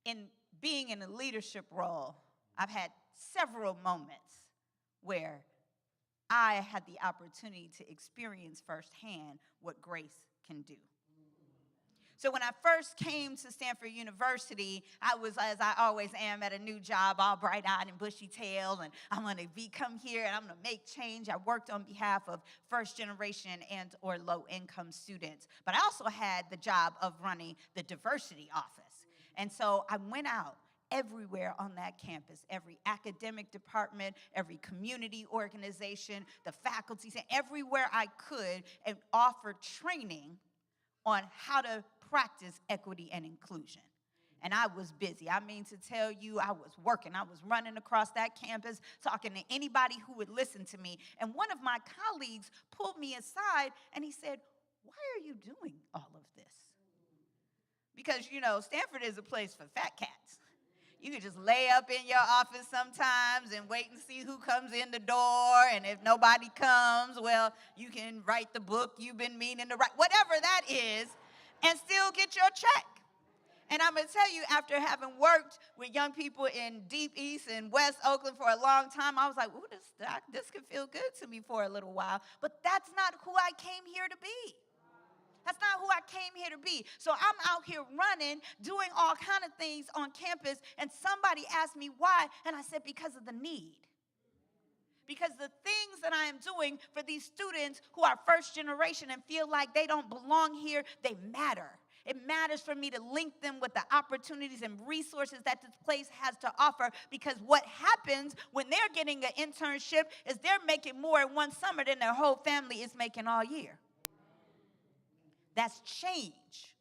in being in a leadership role, I've had several moments where I had the opportunity to experience firsthand what grace can do. So when I first came to Stanford University, I was, as I always am, at a new job, all bright-eyed and bushy-tailed, and I'm going to come here and I'm going to make change. I worked on behalf of first-generation and or low-income students. But I also had the job of running the diversity office. And so I went out everywhere on that campus, every academic department, every community organization, the faculties, and everywhere I could, and offered training on how to practice equity and inclusion. And I was busy. I mean to tell you, I was working. I was running across that campus, talking to anybody who would listen to me. And one of my colleagues pulled me aside, and he said, "Why are you doing all of this?" Because, Stanford is a place for fat cats. You can just lay up in your office sometimes and wait and see who comes in the door. And if nobody comes, well, you can write the book you've been meaning to write, whatever that is, and still get your check. And I'm going to tell you, after having worked with young people in Deep East and West Oakland for a long time, I was like, ooh, this could feel good to me for a little while. But that's not who I came here to be. That's not who I came here to be. So I'm out here running, doing all kind of things on campus, and somebody asked me why, and I said, because of the need. Because the things that I am doing for these students who are first generation and feel like they don't belong here, they matter. It matters for me to link them with the opportunities and resources that this place has to offer, because what happens when they're getting an internship is they're making more in one summer than their whole family is making all year. That's change.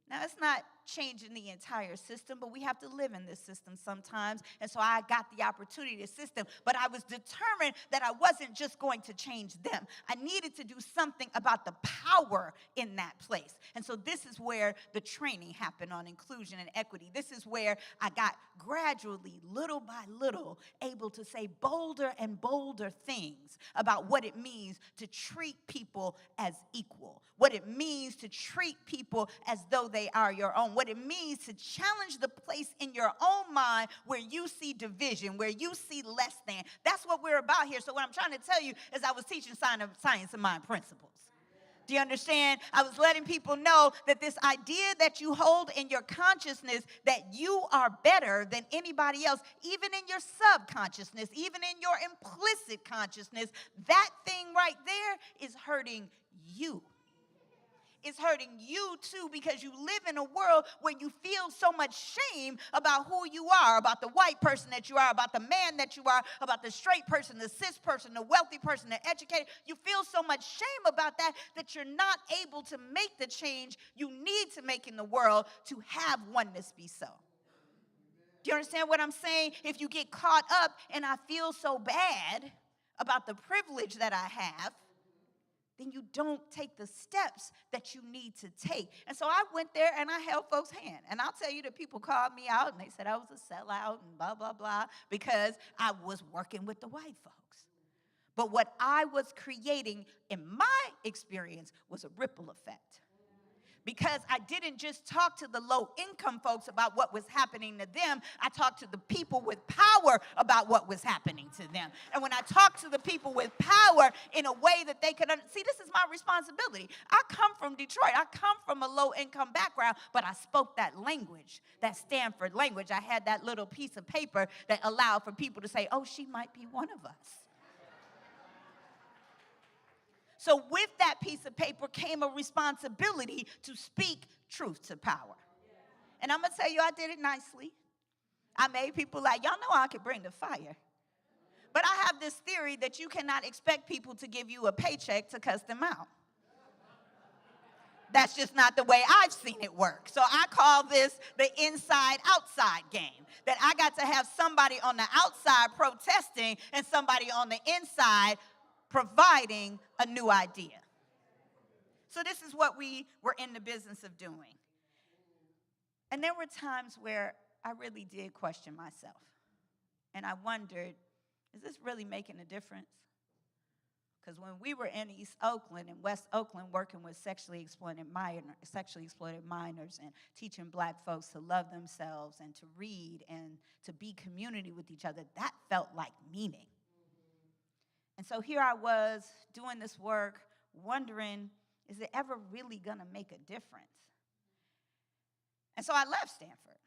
Now, it's not changing the entire system, but we have to live in this system sometimes. And so I got the opportunity to assist them, but I was determined that I wasn't just going to change them. I needed to do something about the power in that place. And so this is where the training happened on inclusion and equity. This is where I got gradually, little by little, able to say bolder and bolder things about what it means to treat people as equal, what it means to treat people as though they are your own, what it means to challenge the place in your own mind where you see division, where you see less than. That's what we're about here. So what I'm trying to tell you is I was teaching science of mind principles. Do you understand? I was letting people know that this idea that you hold in your consciousness that you are better than anybody else, even in your subconsciousness, even in your implicit consciousness, that thing right there is hurting you. It's hurting you too, because you live in a world where you feel so much shame about who you are, about the white person that you are, about the man that you are, about the straight person, the cis person, the wealthy person, the educated. You feel so much shame about that you're not able to make the change you need to make in the world to have oneness be so. Do you understand what I'm saying? If you get caught up and I feel so bad about the privilege that I have, then you don't take the steps that you need to take. And so I went there and I held folks' hand. And I'll tell you that people called me out and they said I was a sellout and blah, blah, blah, because I was working with the white folks. But what I was creating in my experience was a ripple effect. Because I didn't just talk to the low-income folks about what was happening to them. I talked to the people with power about what was happening to them. And when I talked to the people with power in a way that they could see, this is my responsibility. I come from Detroit. I come from a low-income background, but I spoke that language, that Stanford language. I had that little piece of paper that allowed for people to say, oh, she might be one of us. So with that piece of paper came a responsibility to speak truth to power. And I'm going to tell you, I did it nicely. I made people like, y'all know I could bring the fire. But I have this theory that you cannot expect people to give you a paycheck to cuss them out. That's just not the way I've seen it work. So I call this the inside-outside game. That I got to have somebody on the outside protesting and somebody on the inside providing a new idea. So this is what we were in the business of doing. And there were times where I really did question myself. And I wondered, is this really making a difference? Because when we were in East Oakland and West Oakland working with sexually exploited minors and teaching black folks to love themselves and to read and to be community with each other, that felt like meaning. And so here I was doing this work, wondering, is it ever really going to make a difference? And so I left Stanford,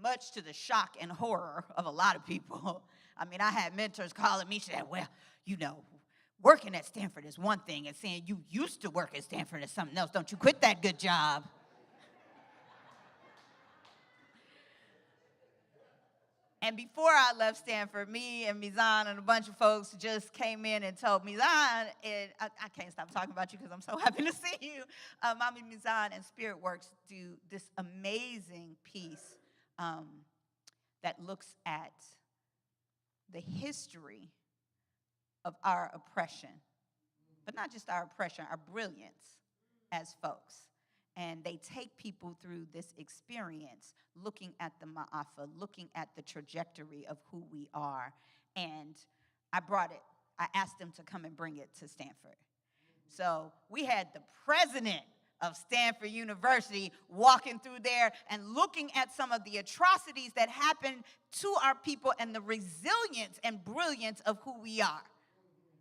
much to the shock and horror of a lot of people. I mean, I had mentors calling me, saying, well, you know, working at Stanford is one thing, and saying you used to work at Stanford is something else. Don't you quit that good job. And before I left Stanford, me and Mizan and a bunch of folks just came in and told Mizan, and I can't stop talking about you because I'm so happy to see you. Mommy Mizan and Spirit Works do this amazing piece that looks at the history of our oppression, but not just our oppression, our brilliance as folks. And they take people through this experience, looking at the ma'afa, looking at the trajectory of who we are. And I brought it. I asked them to come and bring it to Stanford. So we had the president of Stanford University walking through there and looking at some of the atrocities that happened to our people and the resilience and brilliance of who we are.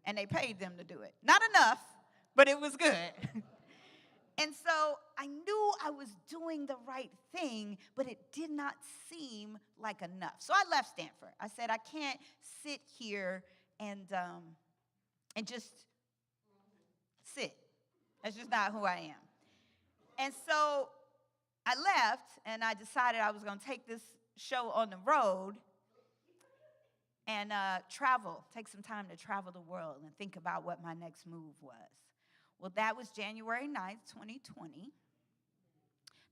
And they paid them to do it. Not enough, but it was good. And so I knew I was doing the right thing, but it did not seem like enough. So I left Stanford. I said, I can't sit here and just sit. That's just not who I am. And so I left, and I decided I was going to take this show on the road and take some time to travel the world and think about what my next move was. Well, that was January 9th, 2020.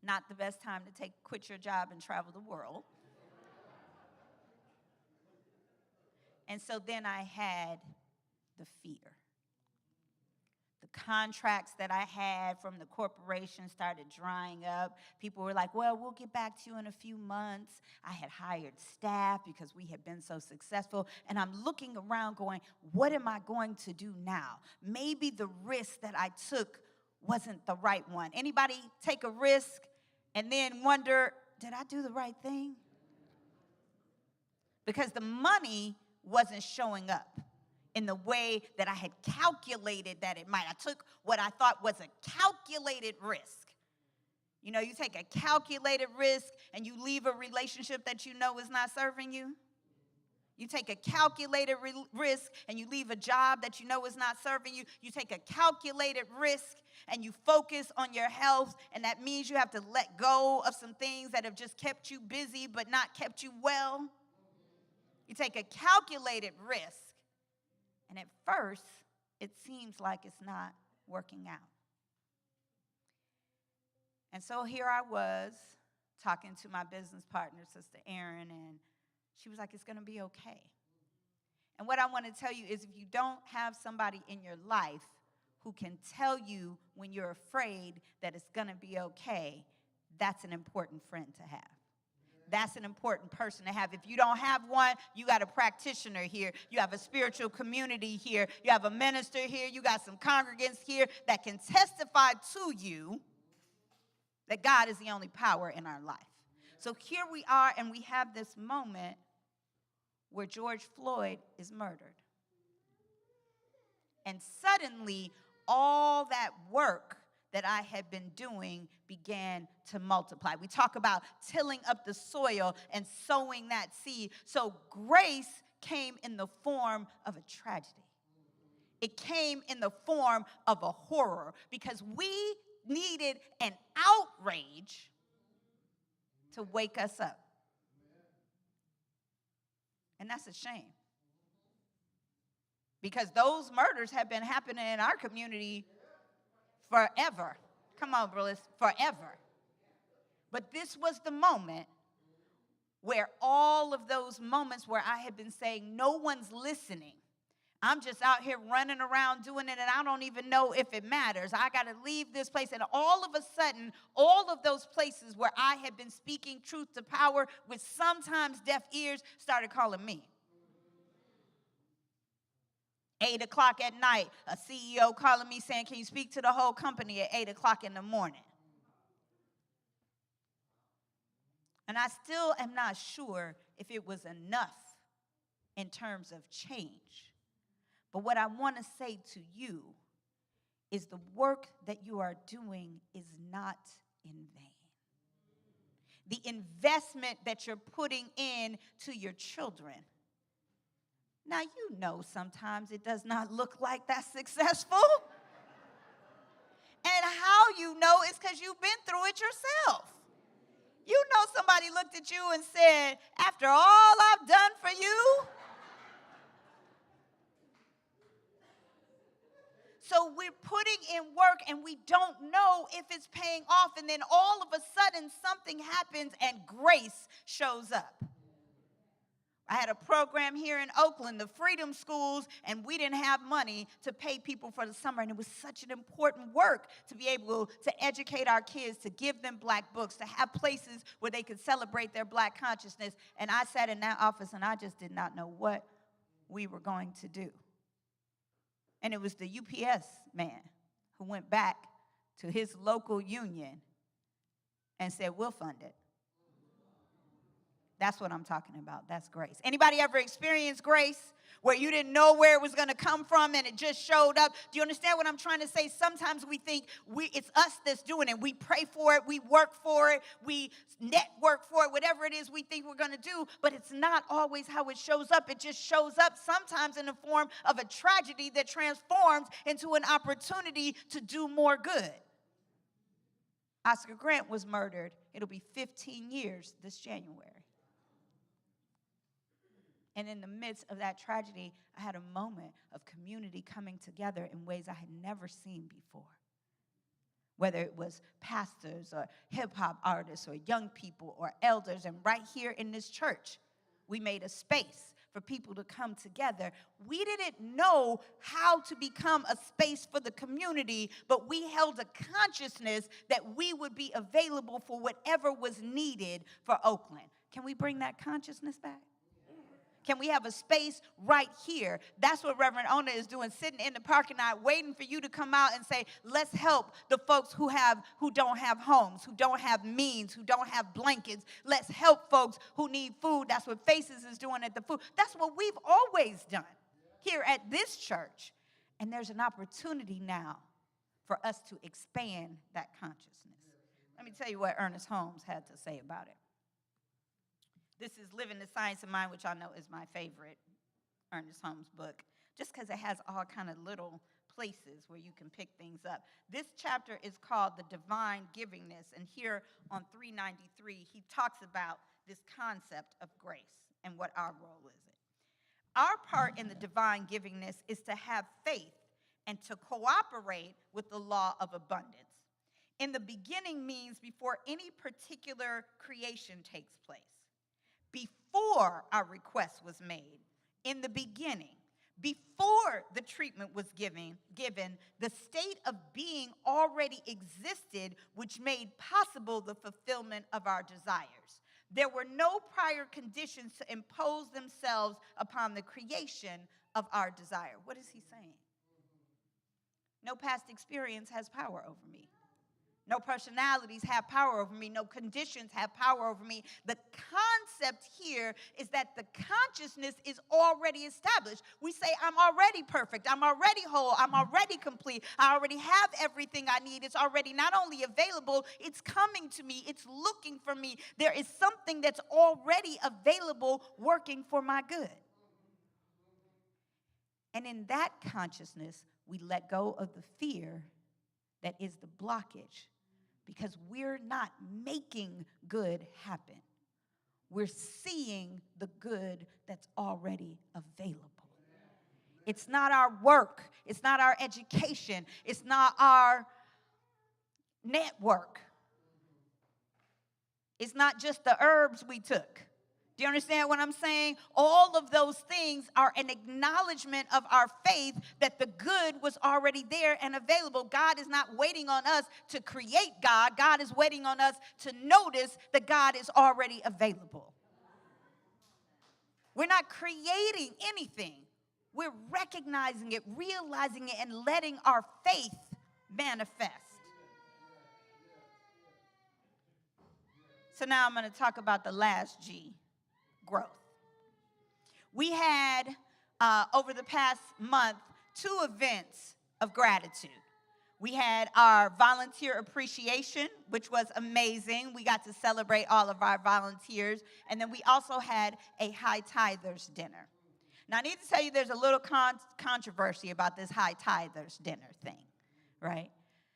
Not the best time to quit your job and travel the world. And so then I had the fear. The contracts that I had from the corporation started drying up. People were like, well, we'll get back to you in a few months. I had hired staff because we had been so successful. And I'm looking around going, what am I going to do now? Maybe the risk that I took wasn't the right one. Anybody take a risk and then wonder, did I do the right thing? Because the money wasn't showing up in the way that I had calculated that it might. I took what I thought was a calculated risk. You know, you take a calculated risk and you leave a relationship that you know is not serving you. You take a calculated risk and you leave a job that you know is not serving you. You take a calculated risk and you focus on your health, and that means you have to let go of some things that have just kept you busy but not kept you well. You take a calculated risk. And at first, it seems like it's not working out. And so here I was talking to my business partner, Sister Erin, and she was like, it's going to be okay. And what I want to tell you is if you don't have somebody in your life who can tell you when you're afraid that it's going to be okay, that's an important friend to have. That's an important person to have. If you don't have one, you got a practitioner here. You have a spiritual community here. You have a minister here. You got some congregants here that can testify to you that God is the only power in our life. So here we are, and we have this moment where George Floyd is murdered. And suddenly, all that work that I had been doing began to multiply. We talk about tilling up the soil and sowing that seed. So grace came in the form of a tragedy. It came in the form of a horror because we needed an outrage to wake us up. And that's a shame. Because those murders have been happening in our community forever. Come on, brothers, forever. But this was the moment where all of those moments where I had been saying, no one's listening. I'm just out here running around doing it, and I don't even know if it matters. I got to leave this place. And all of a sudden, all of those places where I had been speaking truth to power with sometimes deaf ears started calling me. 8 o'clock at night, a CEO calling me saying, can you speak to the whole company at 8 o'clock in the morning? And I still am not sure if it was enough in terms of change. But what I want to say to you is the work that you are doing is not in vain. The investment that you're putting in to your children. Now, you know sometimes it does not look like that's successful. And how you know is because you've been through it yourself. You know somebody looked at you and said, after all I've done for you. So we're putting in work and we don't know if it's paying off. And then all of a sudden something happens and grace shows up. I had a program here in Oakland, the Freedom Schools, and we didn't have money to pay people for the summer. And it was such an important work to be able to educate our kids, to give them black books, to have places where they could celebrate their black consciousness. And I sat in that office and I just did not know what we were going to do. And it was the UPS man who went back to his local union and said, we'll fund it. That's what I'm talking about. That's grace. Anybody ever experienced grace where you didn't know where it was going to come from and it just showed up? Do you understand what I'm trying to say? Sometimes we think it's us that's doing it. We pray for it. We work for it. We network for it. Whatever it is we think we're going to do. But it's not always how it shows up. It just shows up sometimes in the form of a tragedy that transforms into an opportunity to do more good. Oscar Grant was murdered. It'll be 15 years this January. And in the midst of that tragedy, I had a moment of community coming together in ways I had never seen before. whether it was pastors or hip-hop artists or young people or elders. And right here in this church, we made a space for people to come together. We didn't know how to become a space for the community, but we held a consciousness that we would be available for whatever was needed for Oakland. Can we bring that consciousness back? Can we have a space right here? That's what Reverend Ona is doing, sitting in the parking lot, waiting for you to come out and say, let's help the folks who don't have homes, who don't have means, who don't have blankets. Let's help folks who need food. That's what Faces is doing at the food. That's what we've always done here at this church. And there's an opportunity now for us to expand that consciousness. Let me tell you what Ernest Holmes had to say about it. This is Living the Science of Mind, which I know is my favorite Ernest Holmes book, just because it has all kind of little places where you can pick things up. This chapter is called The Divine Givingness, and here on 393, he talks about this concept of grace and what our role is in. Our part in the divine givingness is to have faith and to cooperate with the law of abundance. In the beginning means before any particular creation takes place. Before our request was made, in the beginning, before the treatment was given, the state of being already existed, which made possible the fulfillment of our desires. There were no prior conditions to impose themselves upon the creation of our desire. What is he saying? No past experience has power over me. No personalities have power over me. No conditions have power over me. The concept here is that the consciousness is already established. We say, I'm already perfect. I'm already whole. I'm already complete. I already have everything I need. It's already not only available, it's coming to me. It's looking for me. There is something that's already available working for my good. And in that consciousness, we let go of the fear that is the blockage, because we're not making good happen. We're seeing the good that's already available. It's not our work. It's not our education. It's not our network. It's not just the herbs we took. Do you understand what I'm saying? All of those things are an acknowledgement of our faith that the good was already there and available. God is not waiting on us to create God. God is waiting on us to notice that God is already available. We're not creating anything. We're recognizing it, realizing it, and letting our faith manifest. So now I'm going to talk about the last G. Growth. We had, over the past month, 2 events of gratitude. We had our volunteer appreciation, which was amazing. We got to celebrate all of our volunteers. And then we also had a High Tithers dinner. Now, I need to tell you there's a little controversy about this High Tithers dinner thing, right?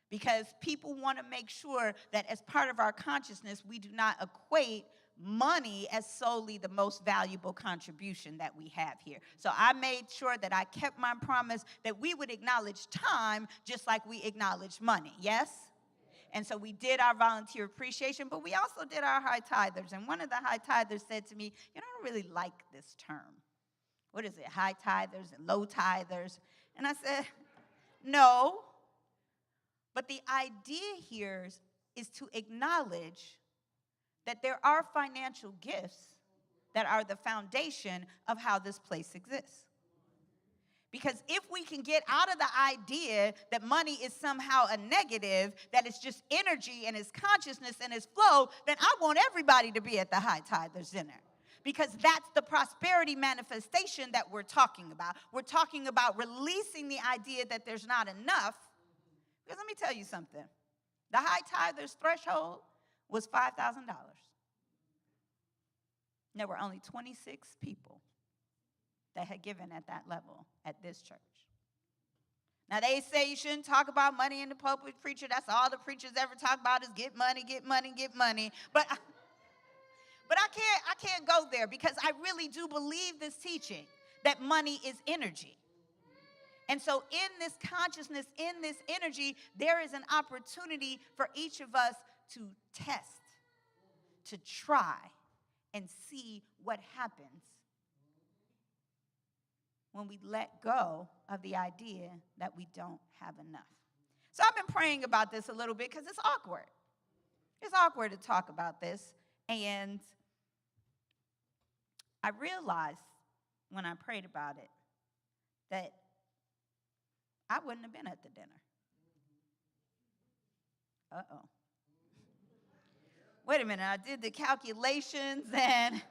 Because people want to make sure that as part of our consciousness, we do not equate money as solely the most valuable contribution that we have here. So I made sure that I kept my promise that we would acknowledge time just like we acknowledge money, yes? And so we did our volunteer appreciation, but we also did our high tithers. And one of the high tithers said to me, I don't really like this term. What is it, high tithers and low tithers? And I said, no. But the idea here is to acknowledge that there are financial gifts that are the foundation of how this place exists. Because if we can get out of the idea that money is somehow a negative, that it's just energy and it's consciousness and it's flow, then I want everybody to be at the High Tithers dinner. Because that's the prosperity manifestation that we're talking about. We're talking about releasing the idea that there's not enough. Because let me tell you something. The High Tithers threshold was $5,000. There were only 26 people that had given at that level at this church. Now, they say you shouldn't talk about money in the pulpit, preacher. That's all the preachers ever talk about is get money, get money, get money. But I can't go there because I really do believe this teaching that money is energy. And so in this consciousness, in this energy, there is an opportunity for each of us to test, to try, and see what happens when we let go of the idea that we don't have enough. So I've been praying about this a little bit because it's awkward. It's awkward to talk about this. And I realized when I prayed about it that I wouldn't have been at the dinner. Uh-oh. Wait a minute, I did the calculations and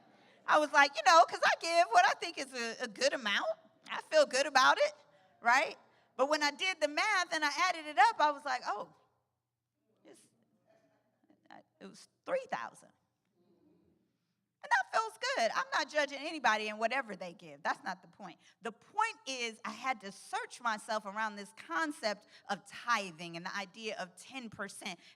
I was like, because I give what I think is a good amount. I feel good about it, right? But when I did the math and I added it up, I was like, oh, it was 3,000. And that feels good. I'm not judging anybody and whatever they give. That's not the point. The point is I had to search myself around this concept of tithing and the idea of 10%.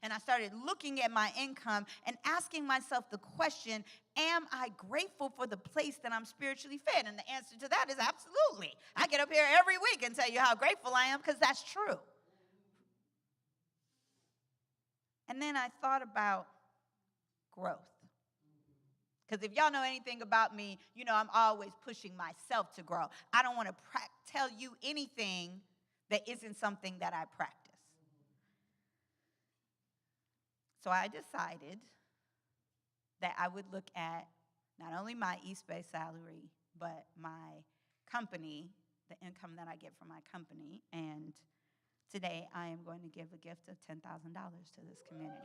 And I started looking at my income and asking myself the question, am I grateful for the place that I'm spiritually fed? And the answer to that is absolutely. I get up here every week and tell you how grateful I am because that's true. And then I thought about growth. Because if y'all know anything about me, I'm always pushing myself to grow. I don't want to tell you anything that isn't something that I practice. So I decided that I would look at not only my EASTBAY salary, but my company, the income that I get from my company. And today I am going to give a gift of $10,000 to this community.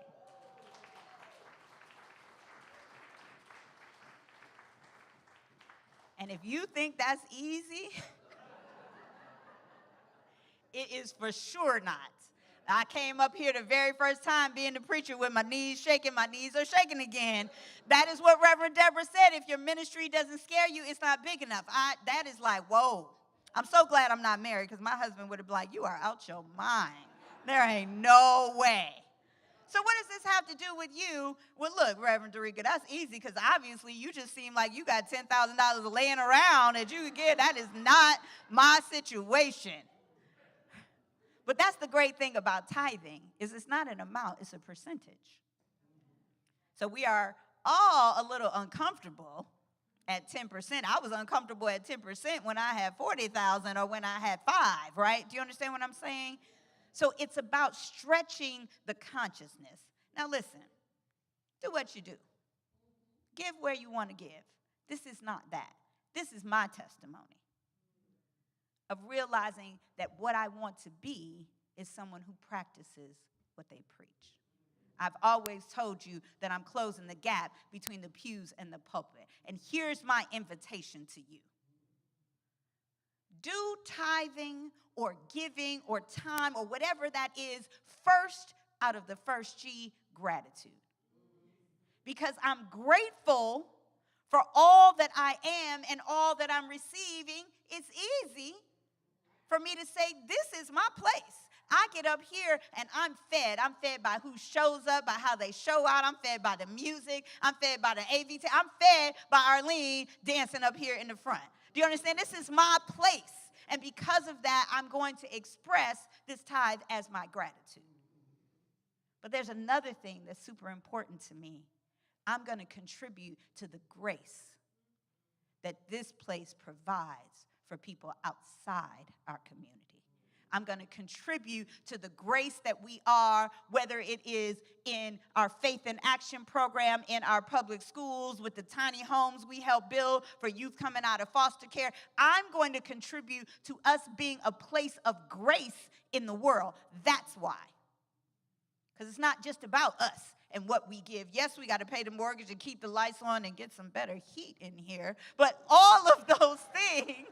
And if you think that's easy, it is for sure not. I came up here the very first time being the preacher with my knees shaking. My knees are shaking again. That is what Reverend Deborah said. If your ministry doesn't scare you, it's not big enough. That is like, whoa. I'm so glad I'm not married because my husband would have been like, you are out your mind. There ain't no way. So what does this have to do with you? Well, look, Reverend Dereca, that's easy because obviously you just seem like you got $10,000 laying around that you could get. That is not my situation. But that's the great thing about tithing is it's not an amount, it's a percentage. So we are all a little uncomfortable at 10%. I was uncomfortable at 10% when I had 40,000 or when I had 5, right? Do you understand what I'm saying? So it's about stretching the consciousness. Now listen, do what you do. Give where you want to give. This is not that. This is my testimony of realizing that what I want to be is someone who practices what they preach. I've always told you that I'm closing the gap between the pews and the pulpit. And here's my invitation to you. Do tithing or giving or time or whatever that is first out of the first G, gratitude. Because I'm grateful for all that I am and all that I'm receiving. It's easy for me to say, this is my place. I get up here and I'm fed. I'm fed by who shows up, by how they show out. I'm fed by the music. I'm fed by the AVT. I'm fed by Arlene dancing up here in the front. Do you understand? This is my place. And because of that, I'm going to express this tithe as my gratitude. But there's another thing that's super important to me. I'm going to contribute to the grace that this place provides for people outside our community. I'm going to contribute to the grace that we are, whether it is in our Faith in Action program, in our public schools, with the tiny homes we help build for youth coming out of foster care. I'm going to contribute to us being a place of grace in the world. That's why. Because it's not just about us and what we give. Yes, we got to pay the mortgage and keep the lights on and get some better heat in here. But all of those things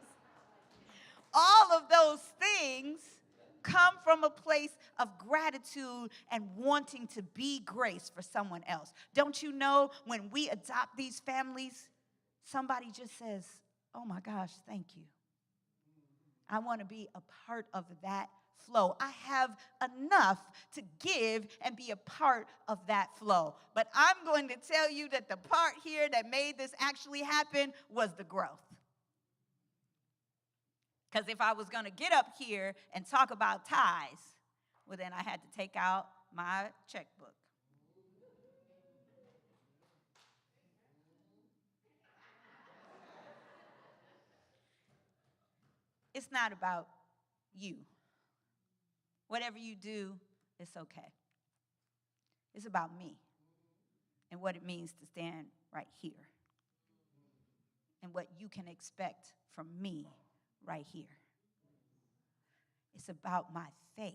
come from a place of gratitude and wanting to be grace for someone else. Don't you know when we adopt these families, somebody just says, oh my gosh, thank you. I want to be a part of that flow. I have enough to give and be a part of that flow. But I'm going to tell you that the part here that made this actually happen was the growth. Because if I was going to get up here and talk about tithes, well, then I had to take out my checkbook. It's not about you. Whatever you do, it's okay. It's about me and what it means to stand right here and what you can expect from me right here. It's about my faith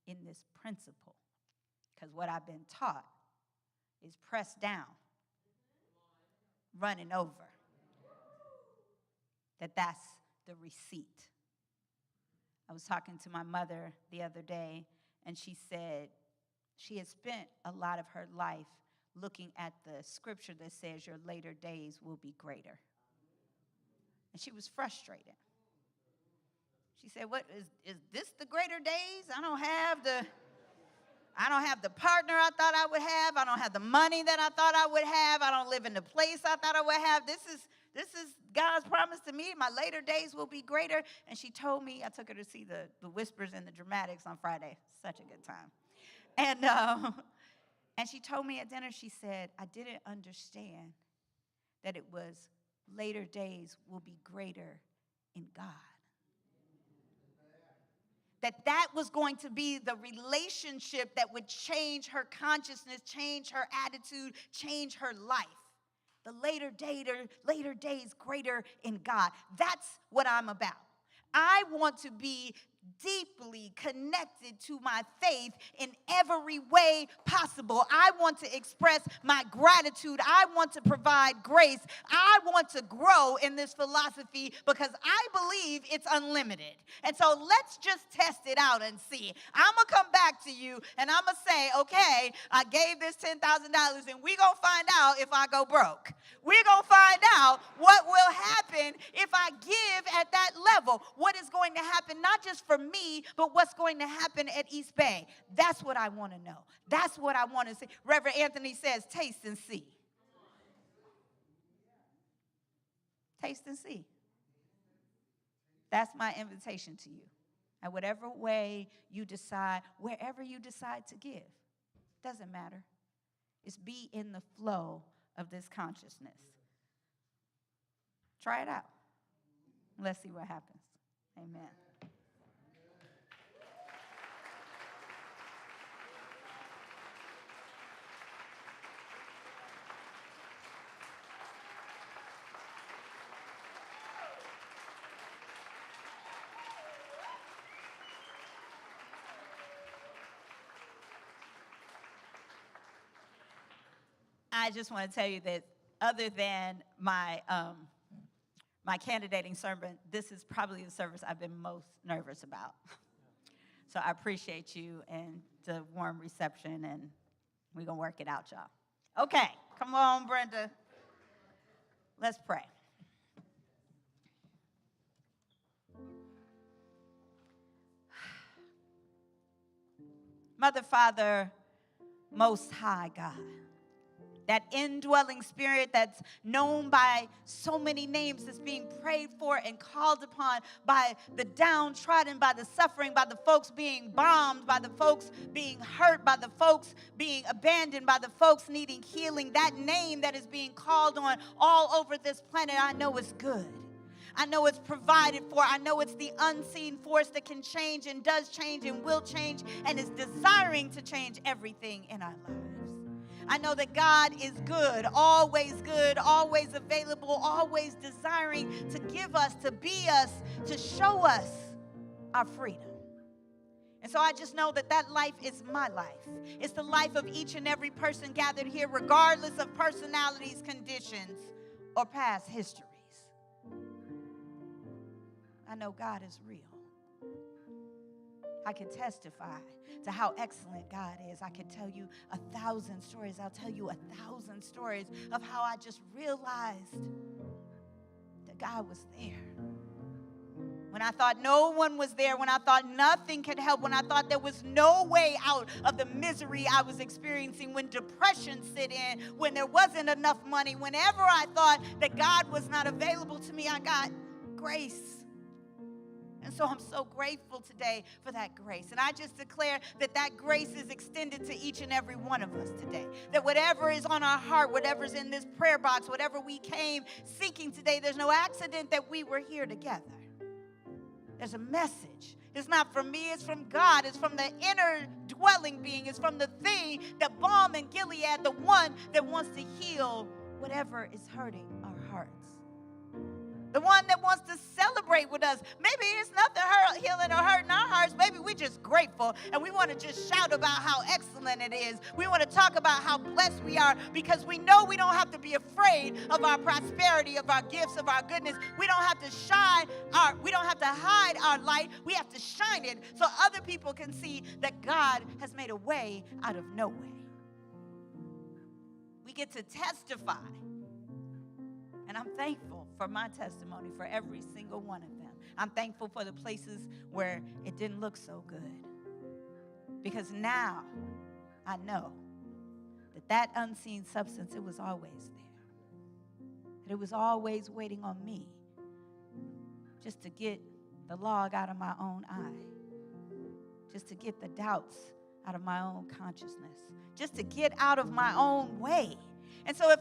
in this principle, because what I've been taught is pressed down, running over. That's the receipt. I was talking to my mother the other day, and she said she had spent a lot of her life looking at the scripture that says your later days will be greater. And she was frustrated. She said, "What is this the greater days? I don't have the partner I thought I would have. I don't have the money that I thought I would have. I don't live in the place I thought I would have. This is God's promise to me. My later days will be greater." And she told me, I took her to see the Whispers and the Dramatics on Friday. Such a good time. And she told me at dinner, she said, "I didn't understand that it was later days will be greater in God." That was going to be the relationship that would change her consciousness, change her attitude, change her life. The later days greater in God. That's what I'm about. I want to be deeply connected to my faith in every way possible. I want to express my gratitude. I want to provide grace. I want to grow in this philosophy because I believe it's unlimited. And so let's just test it out and see. I'm going to come back to you and I'm going to say, okay, I gave this $10,000 and we're going to find out if I go broke. We're going to find out what will happen if I give at that level. What is going to happen, not just for me, but what's going to happen at EASTBAY. That's what I want to know. That's what I want to see. Reverend Anthony says, taste and see. Taste and see. That's my invitation to you. And whatever way you decide, wherever you decide to give, doesn't matter. It's be in the flow of this consciousness. Try it out. Let's see what happens. Amen. I just want to tell you that other than my candidating sermon, this is probably the service I've been most nervous about. So I appreciate you and the warm reception, and we're going to work it out, y'all. Okay, come on, Brenda. Let's pray. Mother, Father, Most High God, that indwelling spirit that's known by so many names, that's being prayed for and called upon by the downtrodden, by the suffering, by the folks being bombed, by the folks being hurt, by the folks being abandoned, by the folks needing healing. That name that is being called on all over this planet, I know is good. I know it's provided for. I know it's the unseen force that can change and does change and will change and is desiring to change everything in our lives. I know that God is good, always available, always desiring to give us, to be us, to show us our freedom. And so I just know that that life is my life. It's the life of each and every person gathered here, regardless of personalities, conditions, or past histories. I know God is real. I can testify to how excellent God is. I can tell you 1,000 stories. I'll tell you 1,000 stories of how I just realized that God was there. When I thought no one was there, when I thought nothing could help, when I thought there was no way out of the misery I was experiencing, when depression set in, when there wasn't enough money, whenever I thought that God was not available to me, I got grace. And so I'm so grateful today for that grace. And I just declare that that grace is extended to each and every one of us today. That whatever is on our heart, whatever's in this prayer box, whatever we came seeking today, there's no accident that we were here together. There's a message. It's not from me, it's from God. It's from the inner dwelling being. It's from the thing, the balm in Gilead, the one that wants to heal whatever is hurting our hearts. The one that wants to celebrate with us. Maybe it's nothing healing or hurting our hearts. Maybe we're just grateful and we want to just shout about how excellent it is. We want to talk about how blessed we are because we know we don't have to be afraid of our prosperity, of our gifts, of our goodness. We don't have to we don't have to hide our light. We have to shine it so other people can see that God has made a way out of no way. We get to testify. And I'm thankful for my testimony, for every single one of them. I'm thankful for the places where it didn't look so good. Because now I know that unseen substance, it was always there. That it was always waiting on me just to get the log out of my own eye. Just to get the doubts out of my own consciousness. Just to get out of my own way. And so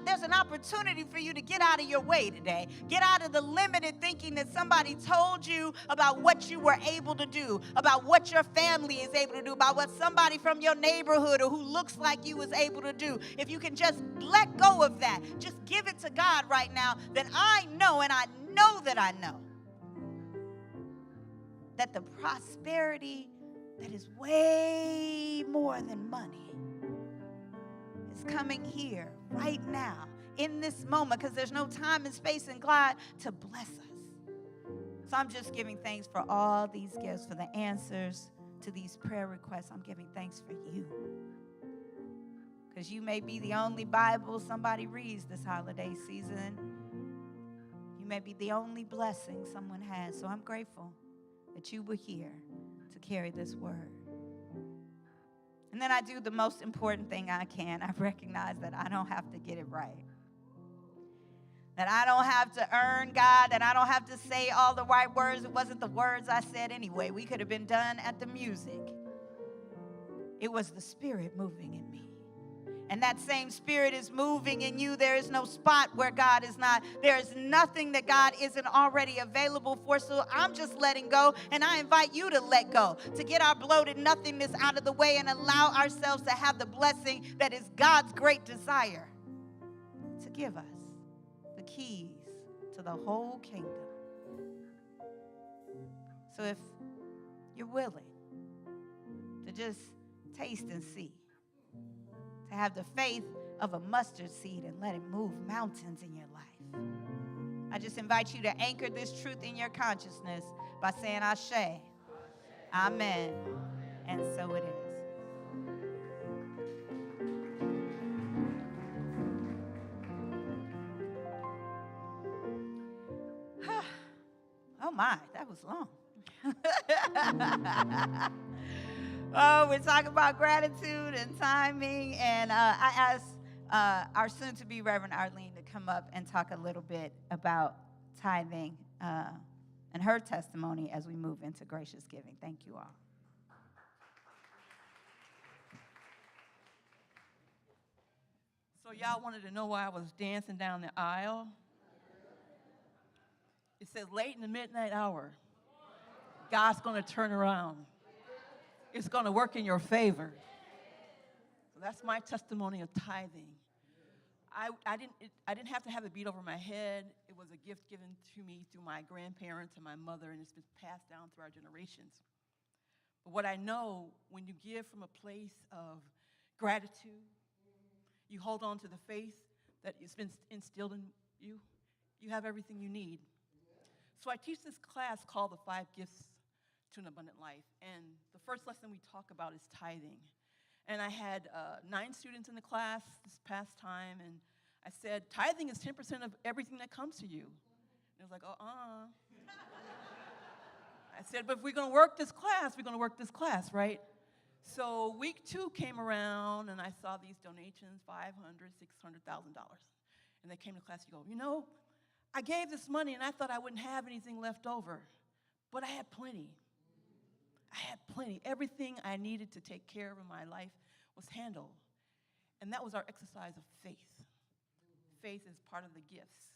there's an opportunity for you to get out of your way today. Get out of the limited thinking that somebody told you about what you were able to do, about what your family is able to do, about what somebody from your neighborhood or who looks like you is able to do. If you can just let go of that, just give it to God right now, then I know, and I know that I know, that the prosperity that is way more than money coming here right now in this moment, because there's no time and space in God to bless us. So I'm just giving thanks for all these gifts, for the answers to these prayer requests. I'm giving thanks for you, because you may be the only Bible somebody reads this holiday season. You may be the only blessing someone has. So I'm grateful that you were here to carry this word. And then I do the most important thing I can. I recognize that I don't have to get it right. That I don't have to earn God, that I don't have to say all the right words. It wasn't the words I said anyway. We could have been done at the music. It was the Spirit moving in me. And that same Spirit is moving in you. There is no spot where God is not. There is nothing that God isn't already available for. So I'm just letting go, and I invite you to let go, to get our bloated nothingness out of the way and allow ourselves to have the blessing that is God's great desire to give us, the keys to the whole kingdom. So if you're willing to just taste and see, to have the faith of a mustard seed and let it move mountains in your life, I just invite you to anchor this truth in your consciousness by saying Ashe, Amen, and so it is. Oh my, that was long. Oh, we're talking about gratitude and timing, and I asked our soon-to-be Reverend Arlene to come up and talk a little bit about tithing and her testimony as we move into gracious giving. Thank you all. So y'all wanted to know why I was dancing down the aisle? It says late in the midnight hour, God's going to turn around. It's going to work in your favor. So that's my testimony of tithing. I didn't have to have it beat over my head. It was a gift given to me through my grandparents and my mother, and it's been passed down through our generations. But what I know, when you give from a place of gratitude, you hold on to the faith that has been instilled in you, you have everything you need. So I teach this class called The 5 Gifts to an Abundant Life. And the first lesson we talk about is tithing. And I had 9 students in the class this past time, and I said, tithing is 10% of everything that comes to you. And it was like, I said, but if we're going to work this class, we're going to work this class, right? So week 2 came around, and I saw these donations, $500,000, $600,000. And they came to class, you go, I gave this money, and I thought I wouldn't have anything left over. But I had plenty. I had plenty. Everything I needed to take care of in my life was handled. And that was our exercise of faith. Faith is part of the gifts.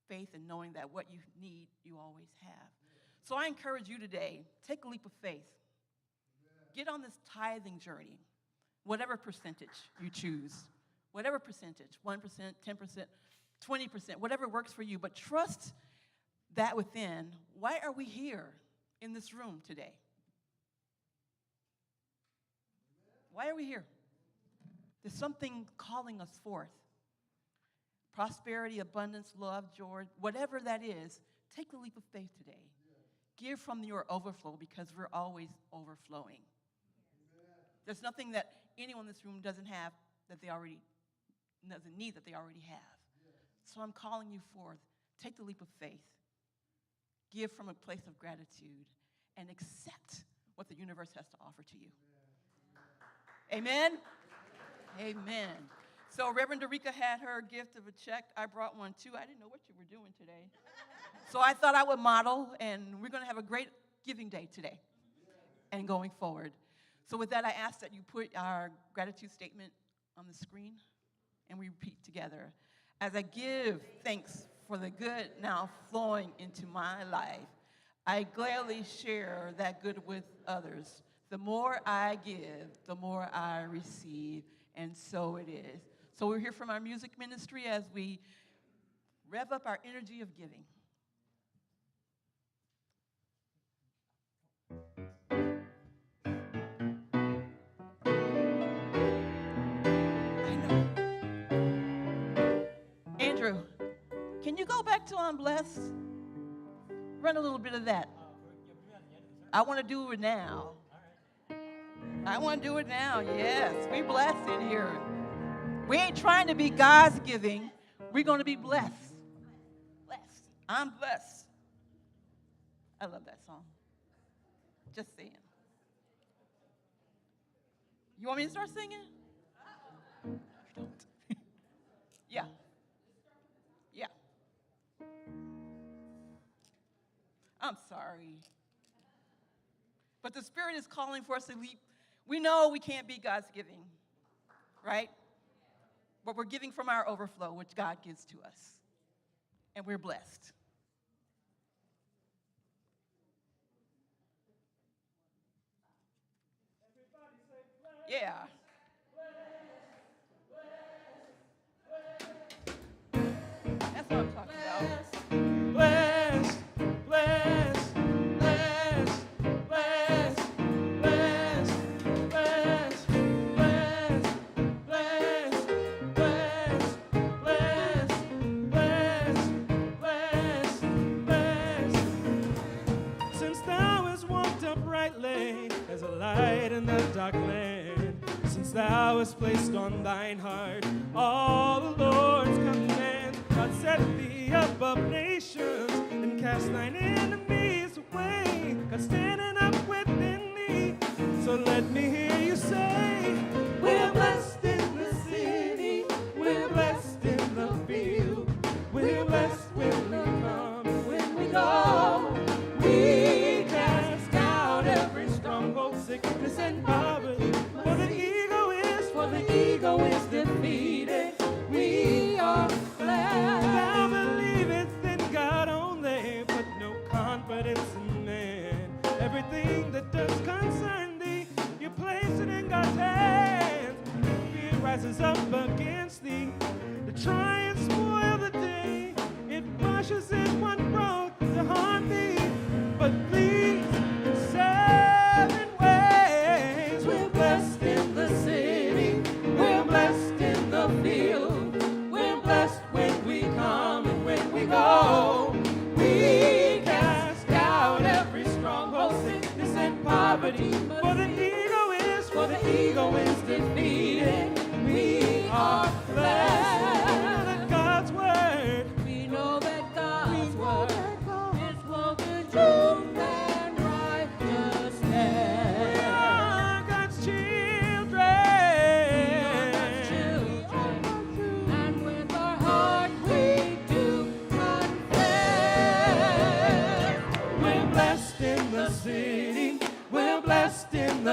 Faith in knowing that what you need, you always have. So I encourage you today, take a leap of faith. Get on this tithing journey, whatever percentage you choose. Whatever percentage, 1%, 10%, 20%, whatever works for you. But trust that within. Why are we here in this room today? Why are we here? There's something calling us forth. Prosperity, abundance, love, joy, whatever that is, take the leap of faith today. Give from your overflow because we're always overflowing. There's nothing that anyone in this room doesn't have that they already doesn't need that they already have. So I'm calling you forth. Take the leap of faith. Give from a place of gratitude and accept what the universe has to offer to you. Amen? Amen. So Reverend Dereca had her gift of a check. I brought one too. I didn't know what you were doing today. So I thought I would model, and we're going to have a great giving day today and going forward. So with that, I ask that you put our gratitude statement on the screen, and we repeat together. As I give thanks for the good now flowing into my life, I gladly share that good with others. The more I give, the more I receive, and so it is. So we're here from our music ministry as we rev up our energy of giving. I know. Andrew, can you go back to I'm Blessed? Run a little bit of that. I want to do it now. I want to do it now, yes. We blessed in here. We ain't trying to be God's giving. We're going to be blessed. Blessed. I'm blessed. I love that song. Just saying. You want me to start singing? You don't. Yeah. Yeah. I'm sorry. But the Spirit is calling for us to leap. We know we can't be God's giving, right? But we're giving from our overflow, which God gives to us. And we're blessed. Yeah. That's what I'm talking about. Blessed, blessed, blessed, blessed, blessed, blessed, blessed, blessed, blessed, blessed, blessed, blessed. Since thou hast walked uprightly as a light in that dark land, since thou hast placed on thine heart all the Lord's commands, God set thee above nations and cast thine enemies away. God standing up within thee. So let me hear you say, we're blessed in the city, we're blessed in the field, we're blessed when we come and when we go. We cast out every stronghold, sickness and poverty. For the ego is defeated. We are blessed. Thou believest in God only, but no confidence in man. Everything that does concern thee, you place it in God's hands. Fear rises up against thee to try and spoil the day. It rushes in one road to harm thee, but please, 7 ways. We're blessed in the city, we're blessed in the field, we're blessed when we come and when we go. We cast out every stronghold, sickness and poverty. For the ego is defeated. We are blessed. God's word. We know that God's word is spoken truth and righteousness. We are God's children. And with our heart we do confess. We're blessed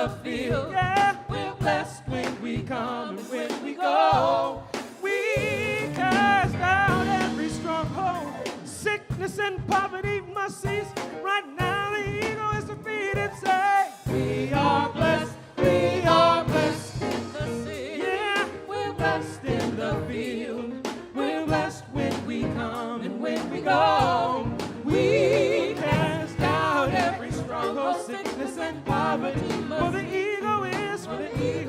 the field. Yeah, we're blessed when we come and when we go. We cast out every stronghold. Sickness and poverty must cease. Right now the eagle is defeated. Say, we are blessed. We are blessed in the city. Yeah, we're blessed in the field. We're blessed when we come and when we go. We cast out every stronghold, sickness and poverty. For the eagle is defeated.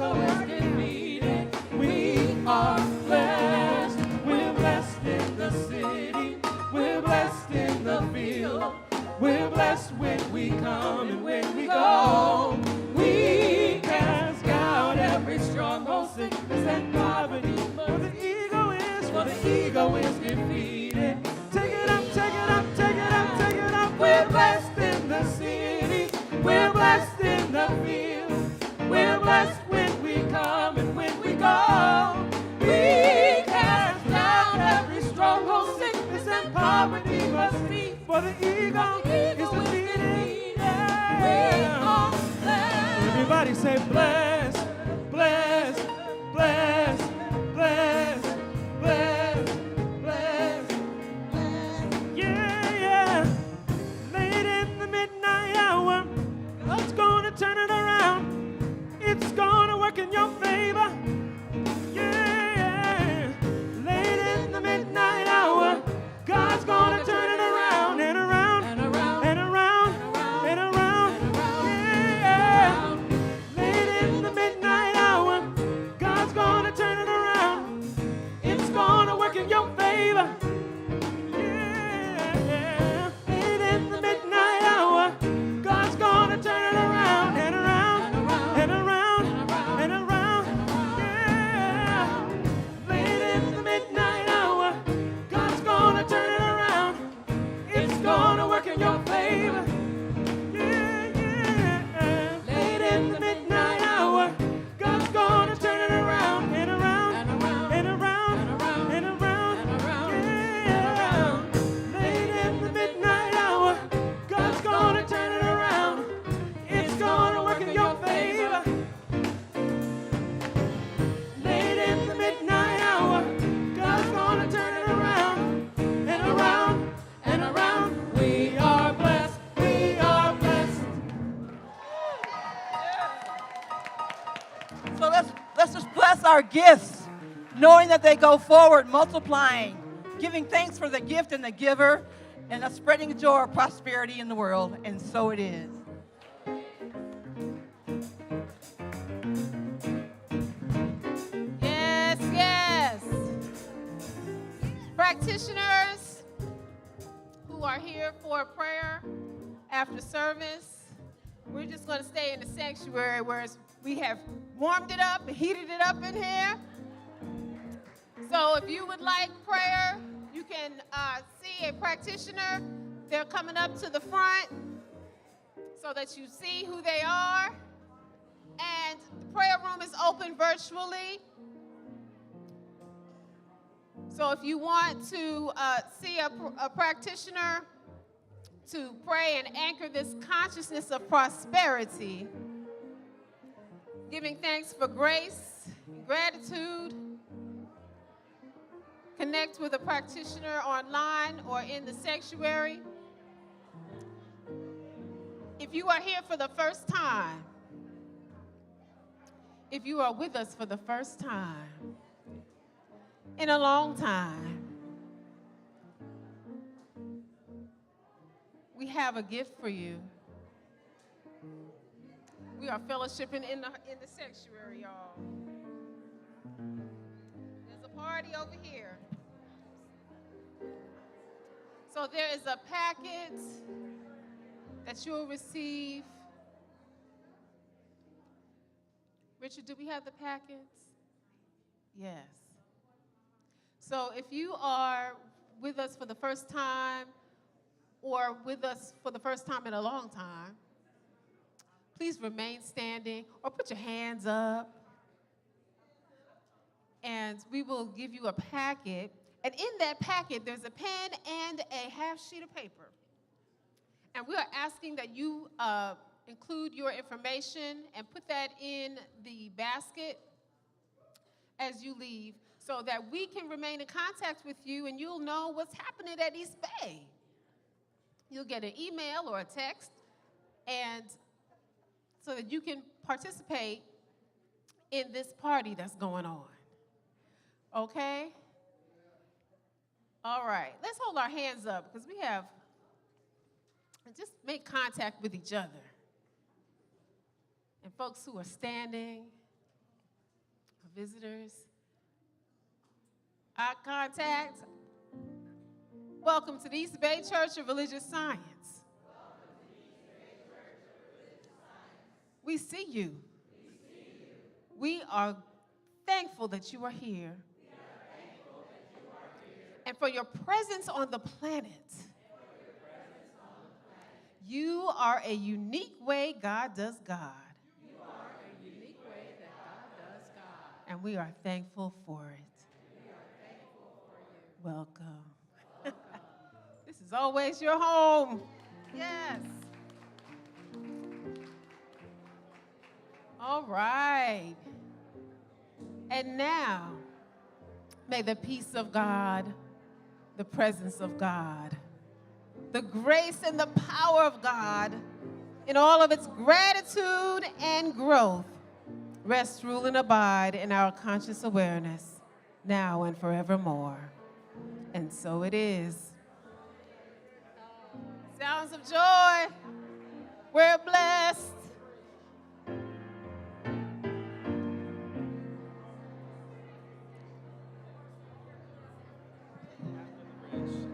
We are blessed. We're blessed in the city. We're blessed in the field. We're blessed when we come and when we go. We cast out every stronghold, sickness and poverty. For the eagle is defeated. Take it up, take it up, take it up, take it up. We're blessed in the city. We're blessed in the field. We're blessed when we come and when we go. We cast down every stronghold, sickness and poverty must cease. For the eagle is defeated. Yeah. Everybody say blessed, blessed, blessed, blessed, blessed, blessed. Yeah, yeah. Late in the midnight hour, God's gonna turn it around. It's gonna work in your favor. Yeah, late in the midnight hour, God's gonna turn it around and around and around and around and around. Yeah, late in the midnight hour, God's gonna turn it around. It's gonna work in your favor. Yeah, late in the midnight hour, God's gonna turn it around and around and around and around. Yeah, late in the midnight hour, God's gonna turn it around. It's gonna work in your favor. Yeah, yeah. Late in the midnight hour, God's gonna turn it around and around and around and around and around. Yeah, late in the midnight hour, God's gonna turn it around. It's gonna work in your favor. Late in the midnight hour, God's gonna turn it around and around and around. We are blessed. We are blessed. So let's just bless our gifts, knowing that they go forward, multiplying, giving thanks for the gift and the giver, and a spreading joy of prosperity in the world. And so it is. Yes, yes. Practitioners who are here for prayer after service, we're just going to stay in the sanctuary where we have warmed it up and heated it up in here. So if you would like prayer, you can see a practitioner. They're coming up to the front so that you see who they are. And the prayer room is open virtually. So if you want to see a practitioner to pray and anchor this consciousness of prosperity, giving thanks for grace, gratitude, connect with a practitioner online or in the sanctuary. If you are here for the first time, if you are with us for the first time in a long time, we have a gift for you. We are fellowshipping in the sanctuary, y'all. There's a party over here. So there is a packet that you'll receive. Richard, do we have the packets? Yes. So if you are with us for the first time or with us for the first time in a long time, please remain standing or put your hands up. And we will give you a packet. And in that packet, there's a pen and a half sheet of paper. And we are asking that you include your information and put that in the basket as you leave so that we can remain in contact with you and you'll know what's happening at East Bay. You'll get an email or a text, and so that you can participate in this party that's going on. Okay? All right, let's hold our hands up because we have, just make contact with each other. And folks who are standing, visitors, eye contact. Welcome to the East Bay Church of Religious Science. We see you. We are thankful that you are here. And for your presence on the planet. You are a unique way God does God. You are a unique way that God does God. And we are thankful for it. We are thankful for you. Welcome. This is always your home. Yes. All right. And now, may the peace of God, the presence of God, the grace and the power of God in all of its gratitude and growth rest, rule, and abide in our conscious awareness now and forevermore. And so it is. Sounds of joy. We're blessed.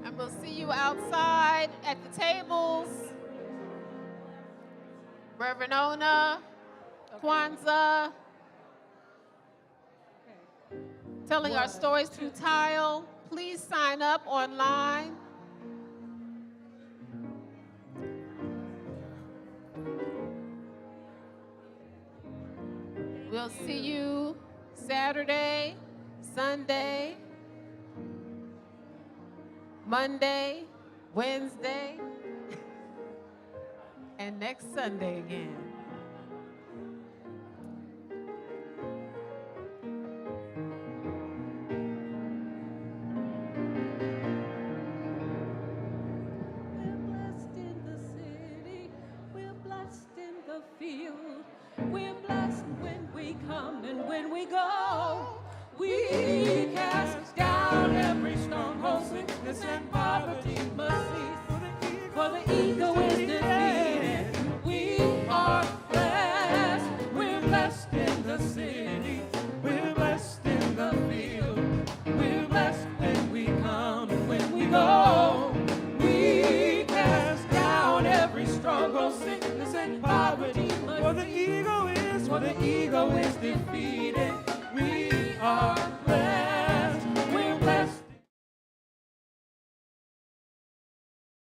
And we'll see you outside at the tables. Reverend Ona, Kwanzaa, telling our stories through tile. Please sign up online. We'll see you Saturday, Sunday, Monday, Wednesday, and next Sunday again. We're blessed in the city, we're blessed in the field, we're blessed when we come and when we go. We cast down every stronghold, sickness and poverty must cease, for the ego is defeated. We are blessed, we're blessed in the city, we're blessed in the field, we're blessed when we come and when we go. We cast down every stronghold, sickness and poverty must cease, for the ego is defeated.